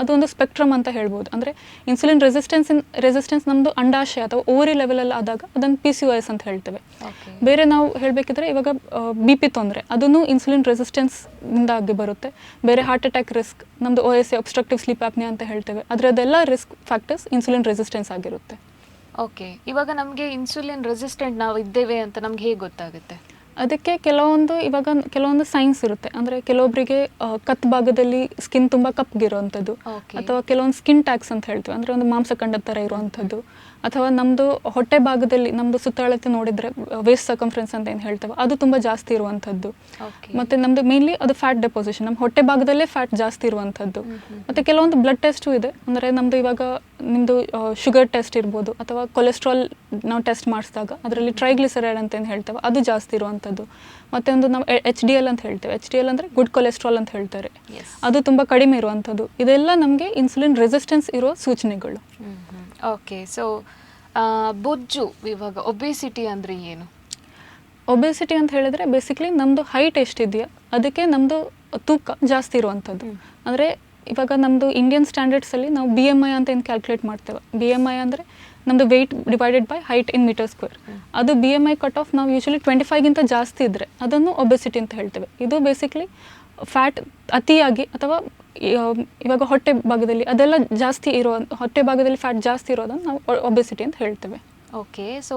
ಅದೊಂದು ಸ್ಪೆಕ್ಟ್ರಮ್ ಅಂತ ಹೇಳ್ಬೋದು. ಅಂದರೆ ಇನ್ಸುಲಿನ್ ರೆಸಿಸ್ಟೆನ್ಸ್ ನಮ್ಮದು ಅಂಡಾಶಯ ಅಥವಾ ಓವರಿ ಲೆವೆಲಲ್ಲಿ ಆದಾಗ ಅದನ್ನು PCOS ಅಂತ ಹೇಳ್ತೇವೆ. ಬೇರೆ ನಾವು ಹೇಳಬೇಕಿದ್ರೆ ಇವಾಗ BP ತೊಂದರೆ, ಅದನ್ನು ಇನ್ಸುಲಿನ್ ರೆಸಿಸ್ಟೆನ್ಸ್ನಿಂದಾಗಿ ಬರುತ್ತೆ. ಬೇರೆ ಹಾರ್ಟ್ ಅಟ್ಯಾಕ್ ರಿಸ್ಕ್, ನಮ್ಮದು OSA ಒಬ್ಸ್ಟ್ರಕ್ಟಿವ್ ಸ್ಲೀಪ್ ಆಪ್ನಿಯಾ ಅಂತ ಹೇಳ್ತೇವೆ, ಅದರದ್ದೆಲ್ಲ ರಿಸ್ಕ್ ಫ್ಯಾಕ್ಟರ್ಸ್ ಇನ್ಸುಲಿನ್ ರೆಸಿಸ್ಟೆನ್ಸ್ ಆಗಿರುತ್ತೆ. ಓಕೆ, ಇವಾಗ ನಮಗೆ ಇನ್ಸುಲಿನ್ ರೆಸಿಸ್ಟೆಂಟ್ ನಾವು ಇದ್ದೇವೆ ಅಂತ ನಮ್ಗೆ ಹೇಗೆ ಗೊತ್ತಾಗುತ್ತೆ? ಅದಕ್ಕೆ ಕೆಲವೊಂದು ಸೈನ್ಸ್ ಇರುತ್ತೆ. ಅಂದರೆ ಕೆಲವೊಬ್ಬರಿಗೆ ಕತ್ ಭಾಗದಲ್ಲಿ ಸ್ಕಿನ್ ತುಂಬ ಕಪ್ಪಗಿರುವಂಥದ್ದು, ಅಥವಾ ಕೆಲವೊಂದು ಸ್ಕಿನ್ ಟ್ಯಾಕ್ಸ್ ಅಂತ ಹೇಳ್ತೀವಿ, ಅಂದರೆ ಒಂದು ಮಾಂಸಖಂಡದ ಥರ ಇರುವಂಥದ್ದು, ಅಥವಾ ನಮ್ಮದು ಹೊಟ್ಟೆ ಭಾಗದಲ್ಲಿ ನಮ್ಮದು ಸುತ್ತಳತೆ ನೋಡಿದರೆ ವೇಸ್ಟ್ ಸರ್ಕಂಫರೆನ್ಸ್ ಅಂತ ಏನು ಹೇಳ್ತೇವೆ ಅದು ತುಂಬ ಜಾಸ್ತಿ ಇರುವಂಥದ್ದು. ಮತ್ತು ನಮ್ಮದು ಮೇನ್ಲಿ ಅದು ಫ್ಯಾಟ್ ಡೆಪೋಸಿಷನ್, ನಮ್ಮ ಹೊಟ್ಟೆ ಭಾಗದಲ್ಲೇ ಫ್ಯಾಟ್ ಜಾಸ್ತಿ ಇರುವಂಥದ್ದು. ಮತ್ತು ಕೆಲವೊಂದು ಬ್ಲಡ್ ಟೆಸ್ಟು ಇದೆ. ಅಂದರೆ ನಮ್ಮದು ಇವಾಗ ನಿಮ್ಮದು ಶುಗರ್ ಟೆಸ್ಟ್ ಇರ್ಬೋದು, ಅಥವಾ ಕೊಲೆಸ್ಟ್ರಾಲ್ ನಾವು ಟೆಸ್ಟ್ ಮಾಡಿಸಿದಾಗ ಅದರಲ್ಲಿ ಟ್ರೈಗ್ಲಿಸರೈಡ್ ಅಂತ ಏನು ಹೇಳ್ತೇವೆ ಅದು ಜಾಸ್ತಿ ಇರುವಂಥದ್ದು. ಮತ್ತು ಒಂದು ನಾವು HDL ಅಂತ ಹೇಳ್ತೇವೆ, HDL ಅಂದರೆ ಗುಡ್ ಕೊಲೆಸ್ಟ್ರಾಲ್ ಅಂತ ಹೇಳ್ತಾರೆ, ಅದು ತುಂಬ ಕಡಿಮೆ ಇರುವಂಥದ್ದು. ಇದೆಲ್ಲ ನಮಗೆ ಇನ್ಸುಲಿನ್ ರೆಸಿಸ್ಟೆನ್ಸ್ ಇರೋ ಸೂಚನೆಗಳು. ಓಕೆ, ಸೊ ಬೊಜ್ಜು, ಇವಾಗ ಒಬೇಸಿಟಿ ಅಂದರೆ ಏನು? ಒಬೇಸಿಟಿ ಅಂತ ಹೇಳಿದ್ರೆ ಬೇಸಿಕ್ಲಿ ನಮ್ಮದು ಹೈಟ್ ಎಷ್ಟಿದೆಯಾ ಅದಕ್ಕೆ ನಮ್ಮದು ತೂಕ ಜಾಸ್ತಿ ಇರುವಂಥದ್ದು. ಅಂದರೆ ಇವಾಗ ನಮ್ಮದು ಇಂಡಿಯನ್ ಸ್ಟ್ಯಾಂಡರ್ಡ್ಸಲ್ಲಿ ನಾವು BMI ಅಂತ ಏನು ಕ್ಯಾಲ್ಕುಲೇಟ್ ಮಾಡ್ತೇವೆ. BMI ಅಂದರೆ ನಮ್ಮದು weight divided by height in metre square. ಅದು BMI ಕಟ್ ಆಫ್ ನಾವು ಯೂಶ್ವಲಿ 25ಗಿಂತ ಜಾಸ್ತಿ ಇದ್ದರೆ ಅದನ್ನು ಒಬೆಸಿಟಿ ಅಂತ ಹೇಳ್ತೇವೆ. ಇದು ಬೇಸಿಕ್ಲಿ ಫ್ಯಾಟ್ ಅತಿಯಾಗಿ ಅಥವಾ ಇವಾಗ ಹೊಟ್ಟೆ ಭಾಗದಲ್ಲಿ ಅದೆಲ್ಲ ಜಾಸ್ತಿ ಹೊಟ್ಟೆ ಭಾಗದಲ್ಲಿ ಫ್ಯಾಟ್ ಜಾಸ್ತಿ ಇರೋದನ್ನು ನಾವು ಒಬೆಸಿಟಿ ಅಂತ ಹೇಳ್ತೇವೆ. ಓಕೆ, ಸೊ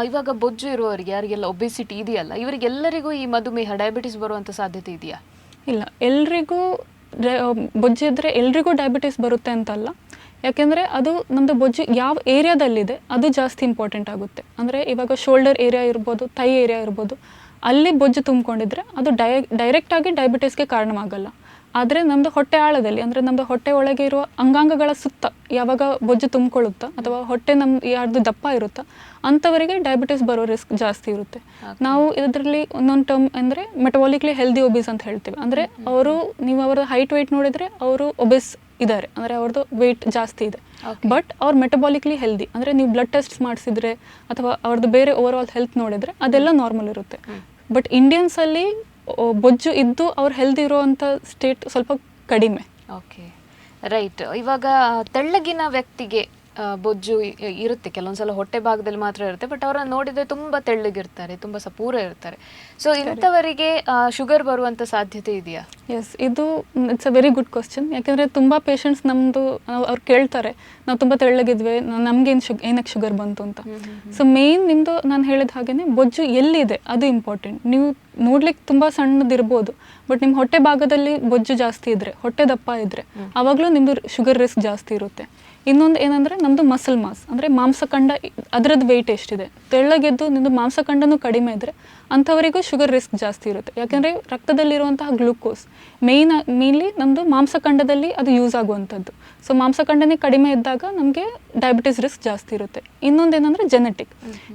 ಇವಾಗ ಬೊಜ್ಜು ಇರುವವರಿಗೆ ಯಾರಿಗೆಲ್ಲ ಒಬೆಸಿಟಿ ಇದೆಯಲ್ಲ ಇವರಿಗೆಲ್ಲರಿಗೂ ಈ ಮಧುಮೇಹ ಡಯಾಬಿಟಿಸ್ ಬರುವಂಥ ಸಾಧ್ಯತೆ ಇದೆಯಾ? ಇಲ್ಲ, ಎಲ್ರಿಗೂ ಬೊಜ್ಜು ಇದ್ದರೆ ಎಲ್ರಿಗೂ ಡಯಾಬಿಟಿಸ್ ಬರುತ್ತೆ ಅಂತಲ್ಲ. ಯಾಕೆಂದರೆ ಅದು ನಮ್ಮದು ಬೊಜ್ಜು ಯಾವ ಏರಿಯಾದಲ್ಲಿದೆ ಅದು ಜಾಸ್ತಿ ಇಂಪಾರ್ಟೆಂಟ್ ಆಗುತ್ತೆ. ಅಂದರೆ ಇವಾಗ ಶೋಲ್ಡರ್ ಏರಿಯಾ ಇರ್ಬೋದು, ಥೈ ಏರಿಯಾ ಇರ್ಬೋದು, ಅಲ್ಲಿ ಬೊಜ್ಜು ತುಂಬಿಕೊಂಡಿದ್ರೆ ಅದು ಡೈರೆಕ್ಟಾಗಿ ಡಯಾಬಿಟಿಸ್ಗೆ ಕಾರಣವಾಗಲ್ಲ. ಆದರೆ ನಮ್ಮದು ಹೊಟ್ಟೆ ಆಳದಲ್ಲಿ, ಅಂದರೆ ನಮ್ಮದು ಹೊಟ್ಟೆ ಒಳಗೆ ಇರುವ ಅಂಗಾಂಗಗಳ ಸುತ್ತ ಯಾವಾಗ ಬೊಜ್ಜು ತುಂಬಿಕೊಳ್ಳುತ್ತಾ ಅಥವಾ ಹೊಟ್ಟೆ ಯಾರ್ದು ದಪ್ಪ ಇರುತ್ತಾ ಅಂಥವರಿಗೆ ಡಯಾಬಿಟಿಸ್ ಬರೋ ರಿಸ್ಕ್ ಜಾಸ್ತಿ ಇರುತ್ತೆ. ನಾವು ಇದರಲ್ಲಿ ಒಂದೊಂದು ಟರ್ಮ್ ಅಂದರೆ ಮೆಟಬಾಲಿಕ್ಲಿ ಹೆಲ್ದಿ ಒಬೀಸ್ ಅಂತ ಹೇಳ್ತೀವಿ. ಅಂದರೆ ಅವರು, ನೀವು ಅವರ ಹೈಟ್ ವೆಯ್ಟ್ ನೋಡಿದರೆ ಅವರು ಒಬೆಸ್ ಇದ್ದಾರೆ, ಅಂದರೆ ಅವ್ರದ್ದು ವೆಯ್ಟ್ ಜಾಸ್ತಿ ಇದೆ, ಬಟ್ ಅವ್ರು ಮೆಟಬಾಲಿಕ್ಲಿ ಹೆಲ್ದಿ. ಅಂದರೆ ನೀವು ಬ್ಲಡ್ ಟೆಸ್ಟ್ ಮಾಡಿಸಿದ್ರೆ ಅಥವಾ ಅವ್ರದ್ದು ಬೇರೆ ಓವರ್ ಆಲ್ ಹೆಲ್ತ್ ನೋಡಿದರೆ ಅದೆಲ್ಲ ನಾರ್ಮಲ್ ಇರುತ್ತೆ. ಬಟ್ ಇಂಡಿಯನ್ಸಲ್ಲಿ ಬೊಜ್ಜು ಇದ್ದು ಅವ್ರು ಹೆಲ್ದಿ ಇರೋವಂಥ ಸ್ಟೇಟ್ ಸ್ವಲ್ಪ ಕಡಿಮೆ. Okay, right. ಇವಾಗ ತೆಳ್ಳಗಿನ ವ್ಯಕ್ತಿಗೆ ಬೊಜ್ಜು ಇರುತ್ತೆ, ಕೆಲವೊಂದ್ಸಲ ಹೊಟ್ಟೆ ಭಾಗದಲ್ಲಿ ಮಾತ್ರ ಇರುತ್ತೆ, ಬಟ್ ಅವರನ್ನ ನೋಡಿದರೆ ತುಂಬ ತೆಳ್ಳಗಿರ್ತಾರೆ, ತುಂಬ ಸಪೂರ ಇರ್ತಾರೆ. ಸೊ ಇಂಥವರಿಗೆ ಶುಗರ್ ಬರುವಂಥ ಸಾಧ್ಯತೆ ಇದೆಯಾ? ಎಸ್, ಇದು it's a very good question. ಯಾಕೆಂದರೆ ತುಂಬ ಪೇಷಂಟ್ಸ್ ನಮ್ಮದು ಅವ್ರು ಕೇಳ್ತಾರೆ, ನಾವು ತುಂಬ ತೆಳ್ಳಗಿದ್ವಿ, ನಮಗೇನು ಏನಕ್ಕೆ ಶುಗರ್ ಬಂತು ಅಂತ. ಸೊ ಮೇಯ್ನ್ ನಿಮ್ಮದು ನಾನು ಹೇಳಿದ ಹಾಗೆಯೇ ಬೊಜ್ಜು ಎಲ್ಲಿದೆ ಅದು ಇಂಪಾರ್ಟೆಂಟ್. ನೀವು ನೋಡ್ಲಿಕ್ಕೆ ತುಂಬ ಸಣ್ಣದಿರ್ಬೋದು, ಬಟ್ ನಿಮ್ಮ ಹೊಟ್ಟೆ ಭಾಗದಲ್ಲಿ ಬೊಜ್ಜು ಜಾಸ್ತಿ ಇದ್ದರೆ, ಹೊಟ್ಟೆ ದಪ್ಪ ಇದ್ದರೆ, ಆವಾಗಲೂ ನಿಮ್ಮದು ಶುಗರ್ ರಿಸ್ಕ್ ಜಾಸ್ತಿ ಇರುತ್ತೆ. ಇನ್ನೊಂದು ಏನಂದರೆ ನಮ್ಮದು ಮಸಲ್ ಮಾಸ್, ಅಂದರೆ ಮಾಂಸಖಂಡ, ಅದರದ್ದು ವೆಯ್ಟ್ ಎಷ್ಟಿದೆ. ತೆಳ್ಳಗೆದ್ದು ನಿಮ್ಮದು ಮಾಂಸಖಂಡನೂ ಕಡಿಮೆ ಇದ್ದರೆ ಅಂಥವರಿಗೂ ಶುಗರ್ ರಿಸ್ಕ್ ಜಾಸ್ತಿ ಇರುತ್ತೆ. ಯಾಕೆಂದರೆ ರಕ್ತದಲ್ಲಿರುವಂತಹ ಗ್ಲೂಕೋಸ್ ಮೇಯ್ನ್ಲಿ ನಮ್ಮದು ಮಾಂಸಖಂಡದಲ್ಲಿ ಅದು ಯೂಸ್ ಆಗುವಂಥದ್ದು. ಸೊ ಮಾಂಸಖಂಡನೇ ಕಡಿಮೆ ಇದ್ದಾಗ ನಮಗೆ ಡಯಾಬಿಟಿಸ್ ರಿಸ್ಕ್ ಜಾಸ್ತಿ ಇರುತ್ತೆ. ಇನ್ನೊಂದು ಏನಂದರೆ ಜೆನೆಟಿಕ್.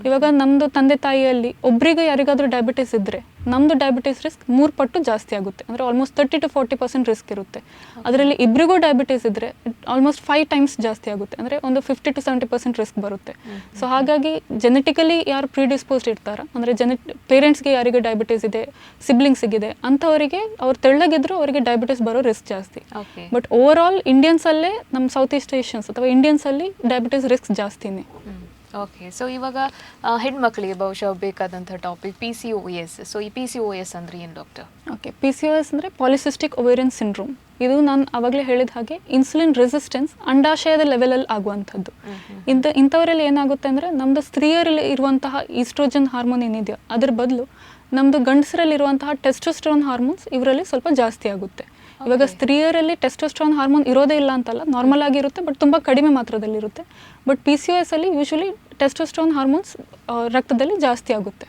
ಇವಾಗ ನಮ್ಮದು ತಂದೆ ತಾಯಿಯಲ್ಲಿ ಒಬ್ಬರಿಗೆ ಯಾರಿಗಾದರೂ ಡಯಾಬಿಟಿಸ್ ಇದ್ದರೆ ನಮ್ಮದು ಡಯಾಬಿಟಿಸ್ ರಿಸ್ಕ್ 3 ಪಟ್ಟು ಜಾಸ್ತಿ ಆಗುತ್ತೆ. ಅಂದರೆ ಆಲ್ಮೋಸ್ಟ್ 30 to 40% ರಿಸ್ಕ್ ಇರುತ್ತೆ. ಅದರಲ್ಲಿ ಇಬ್ಬರಿಗೂ ಡಯಾಬಿಟಿಸ್ ಇದ್ದರೆ ಆಲ್ಮೋಸ್ಟ್ 5 times ಜಾಸ್ತಿ ಆಗುತ್ತೆ. ಅಂದರೆ ಒಂದು 50 to 70% ರಿಸ್ಕ್ ಬರುತ್ತೆ. ಸೊ ಹಾಗಾಗಿ ಜೆನೆಟಿಕಲಿ ಯಾರು ಪ್ರಿಡಿಸ್ಪೋಸ್ಡ್ ಇರ್ತಾರ, ಅಂದರೆ ಪೇರೆಂಟ್ಸ್ಗೆ ಯಾರಿಗೆ ಡಯಾಬಿಟಿಸ್ ಇದೆ, ಸಿಬ್ಲಿಂಗ್ಸಿಗಿದೆ, ಅಂಥವರಿಗೆ ಅವ್ರು ತೆಳ್ಳಗಿದ್ರು ಅವರಿಗೆ ಡಯಾಬಿಟಿಸ್ ಬರೋ ರಿಸ್ಕ್ ಜಾಸ್ತಿ. ಬಟ್ ಓವರ್ ಆಲ್ ಇಂಡಿಯನ್ಸಲ್ಲೇ, ನಮ್ಮ ಸೌತ್ ಈಸ್ಟ್ ಏಷ್ಯನ್ಸ್ ಅಥವಾ ಇಂಡಿಯನ್ಸಲ್ಲಿ ಡಯಾಬಿಟಿಸ್ ರಿಸ್ಕ್ ಜಾಸ್ತಿನೇ. ಓಕೆ, ಸೊ ಇವಾಗ ಹೆಣ್ಮಕ್ಳಿಗೆ ಬಹುಶಃ ಬೇಕಾದಂಥ ಟಾಪಿಕ್ PCOS. ಸೊ ಈ PCOS ಅಂದರೆ ಏನು ಡಾಕ್ಟರ್? ಓಕೆ, PCOS ಅಂದರೆ ಪಾಲಿಸಿಸ್ಟಿಕ್ ಒವೇರಿಯನ್ ಸಿಂಡ್ರೋಮ್. ಇದು ನಾನು ಆವಾಗಲೇ ಹೇಳಿದ ಹಾಗೆ ಇನ್ಸುಲಿನ್ ರೆಸಿಸ್ಟೆನ್ಸ್ ಅಂಡಾಶಯದ ಲೆವೆಲಲ್ಲಿ ಆಗುವಂಥದ್ದು. ಇಂಥವರಲ್ಲಿ ಏನಾಗುತ್ತೆ ಅಂದರೆ ನಮ್ಮದು ಸ್ತ್ರೀಯರಲ್ಲಿ ಇರುವಂತಹ ಈಸ್ಟ್ರೋಜನ್ ಹಾರ್ಮೋನ್ ಏನಿದೆಯೋ ಅದ್ರ ಬದಲು ನಮ್ಮದು ಗಂಡಸರಲ್ಲಿರುವಂತಹ ಟೆಸ್ಟೋಸ್ಟೆರೋನ್ ಹಾರ್ಮೋನ್ಸ್ ಇವರಲ್ಲಿ ಸ್ವಲ್ಪ ಜಾಸ್ತಿ ಆಗುತ್ತೆ. ಇವಾಗ ಸ್ತ್ರೀಯರಲ್ಲಿ ಟೆಸ್ಟೋಸ್ಟೆರೋನ್ ಹಾರ್ಮೋನ್ ಇರೋದೇ ಇಲ್ಲ ಅಂತಲ್ಲ, ನಾರ್ಮಲ್ ಆಗಿರುತ್ತೆ, ಬಟ್ ತುಂಬ ಕಡಿಮೆ ಮಾತ್ರದಲ್ಲಿರುತ್ತೆ. ಬಟ್ PCOS ಅಲ್ಲಿ ಯೂಶಲಿ ಟೆಸ್ಟೋಸ್ಟೆರೋನ್ ಹಾರ್ಮೋನ್ಸ್ ರಕ್ತದಲ್ಲಿ ಜಾಸ್ತಿ ಆಗುತ್ತೆ.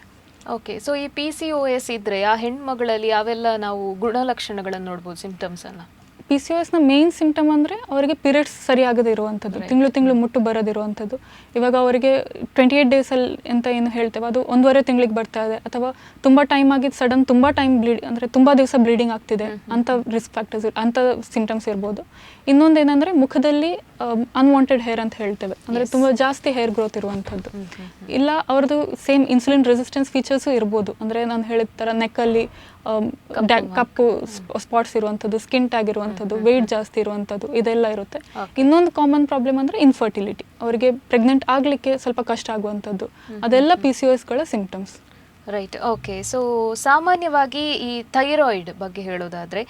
ಓಕೆ, ಸೊ ಈ PCOS ಇದ್ದರೆ ಆ ಹೆಣ್ಮಗಳಲ್ಲಿ ಯಾವೆಲ್ಲ ನಾವು ಗುಣಲಕ್ಷಣಗಳನ್ನು ನೋಡ್ಬೋದು, ಸಿಂಪ್ಟಮ್ಸನ್ನು? PCOSನ ಮೇನ್ ಸಿಂಪ್ಟಮ್ ಅಂದರೆ ಅವರಿಗೆ ಪೀರಿಯಡ್ಸ್ ಸರಿಯಾಗದೇ ಇರುವಂಥದ್ದು, ತಿಂಗಳು ಮುಟ್ಟು ಬರೋದಿರುವಂಥದ್ದು. ಇವಾಗ ಅವರಿಗೆ 28 ಡೇಸಲ್ಲಿ ಅಂತ ಏನು ಹೇಳ್ತೇವೆ ಅದು 1.5 ತಿಂಗಳಿಗೆ ಬರ್ತಾ ಇದೆ, ಅಥವಾ ತುಂಬ ಟೈಮ್ ಆಗಿದ್ದು ಸಡನ್ ತುಂಬ ಟೈಮ್ ಅಂದರೆ ತುಂಬ ದಿವಸ ಬ್ಲೀಡಿಂಗ್ ಆಗ್ತಿದೆ, ಅಂಥ ರಿಸ್ಕ್ ಫ್ಯಾಕ್ಟರ್ಸ್, ಅಂಥ ಸಿಂಪ್ಟಮ್ಸ್ ಇರ್ಬೋದು. ಇನ್ನೊಂದು ಏನಂದರೆ ಮುಖದಲ್ಲಿ ಅನ್ವಾಂಟೆಡ್ ಹೇರ್ ಅಂತ ಹೇಳ್ತೇವೆ, ಅಂದರೆ ತುಂಬ ಜಾಸ್ತಿ ಹೇರ್ ಗ್ರೋತ್ ಇರುವಂಥದ್ದು. ಇಲ್ಲ ಅವ್ರದ್ದು ಸೇಮ್ ಇನ್ಸುಲಿನ್ ರೆಸಿಸ್ಟೆನ್ಸ್ ಫೀಚರ್ಸು ಇರ್ಬೋದು. ಅಂದರೆ ನಾನು ಹೇಳಿದ ಥರ ನೆಕ್ಕಲ್ಲಿ ಕಪ್ಪು ಸ್ಪಾಟ್ಸ್ ಇರುವಂಥದ್ದು, ಸ್ಕಿನ್ ಟ್ಯಾಗ್ ಇರುವಂಥದ್ದು, ವೆಯ್ಟ್ ಜಾಸ್ತಿ ಇರುವಂಥದ್ದು, ಇದೆಲ್ಲ ಇರುತ್ತೆ. ಇನ್ನೊಂದು ಕಾಮನ್ ಪ್ರಾಬ್ಲಮ್ ಅಂದರೆ ಇನ್ಫರ್ಟಿಲಿಟಿ, ಅವರಿಗೆ ಪ್ರೆಗ್ನೆಂಟ್ ಆಗಲಿಕ್ಕೆ ಸ್ವಲ್ಪ ಕಷ್ಟ ಆಗುವಂಥದ್ದು, ಅದೆಲ್ಲ PCOSಗಳ ಸಿಂಪ್ಟಮ್ಸ್. ರೈಟ್. ಓಕೆ, ಸೊ ಸಾಮಾನ್ಯವಾಗಿ ಈ ಥೈರಾಯ್ಡ್ ಬಗ್ಗೆ ಹೇಳೋದಾದರೆ,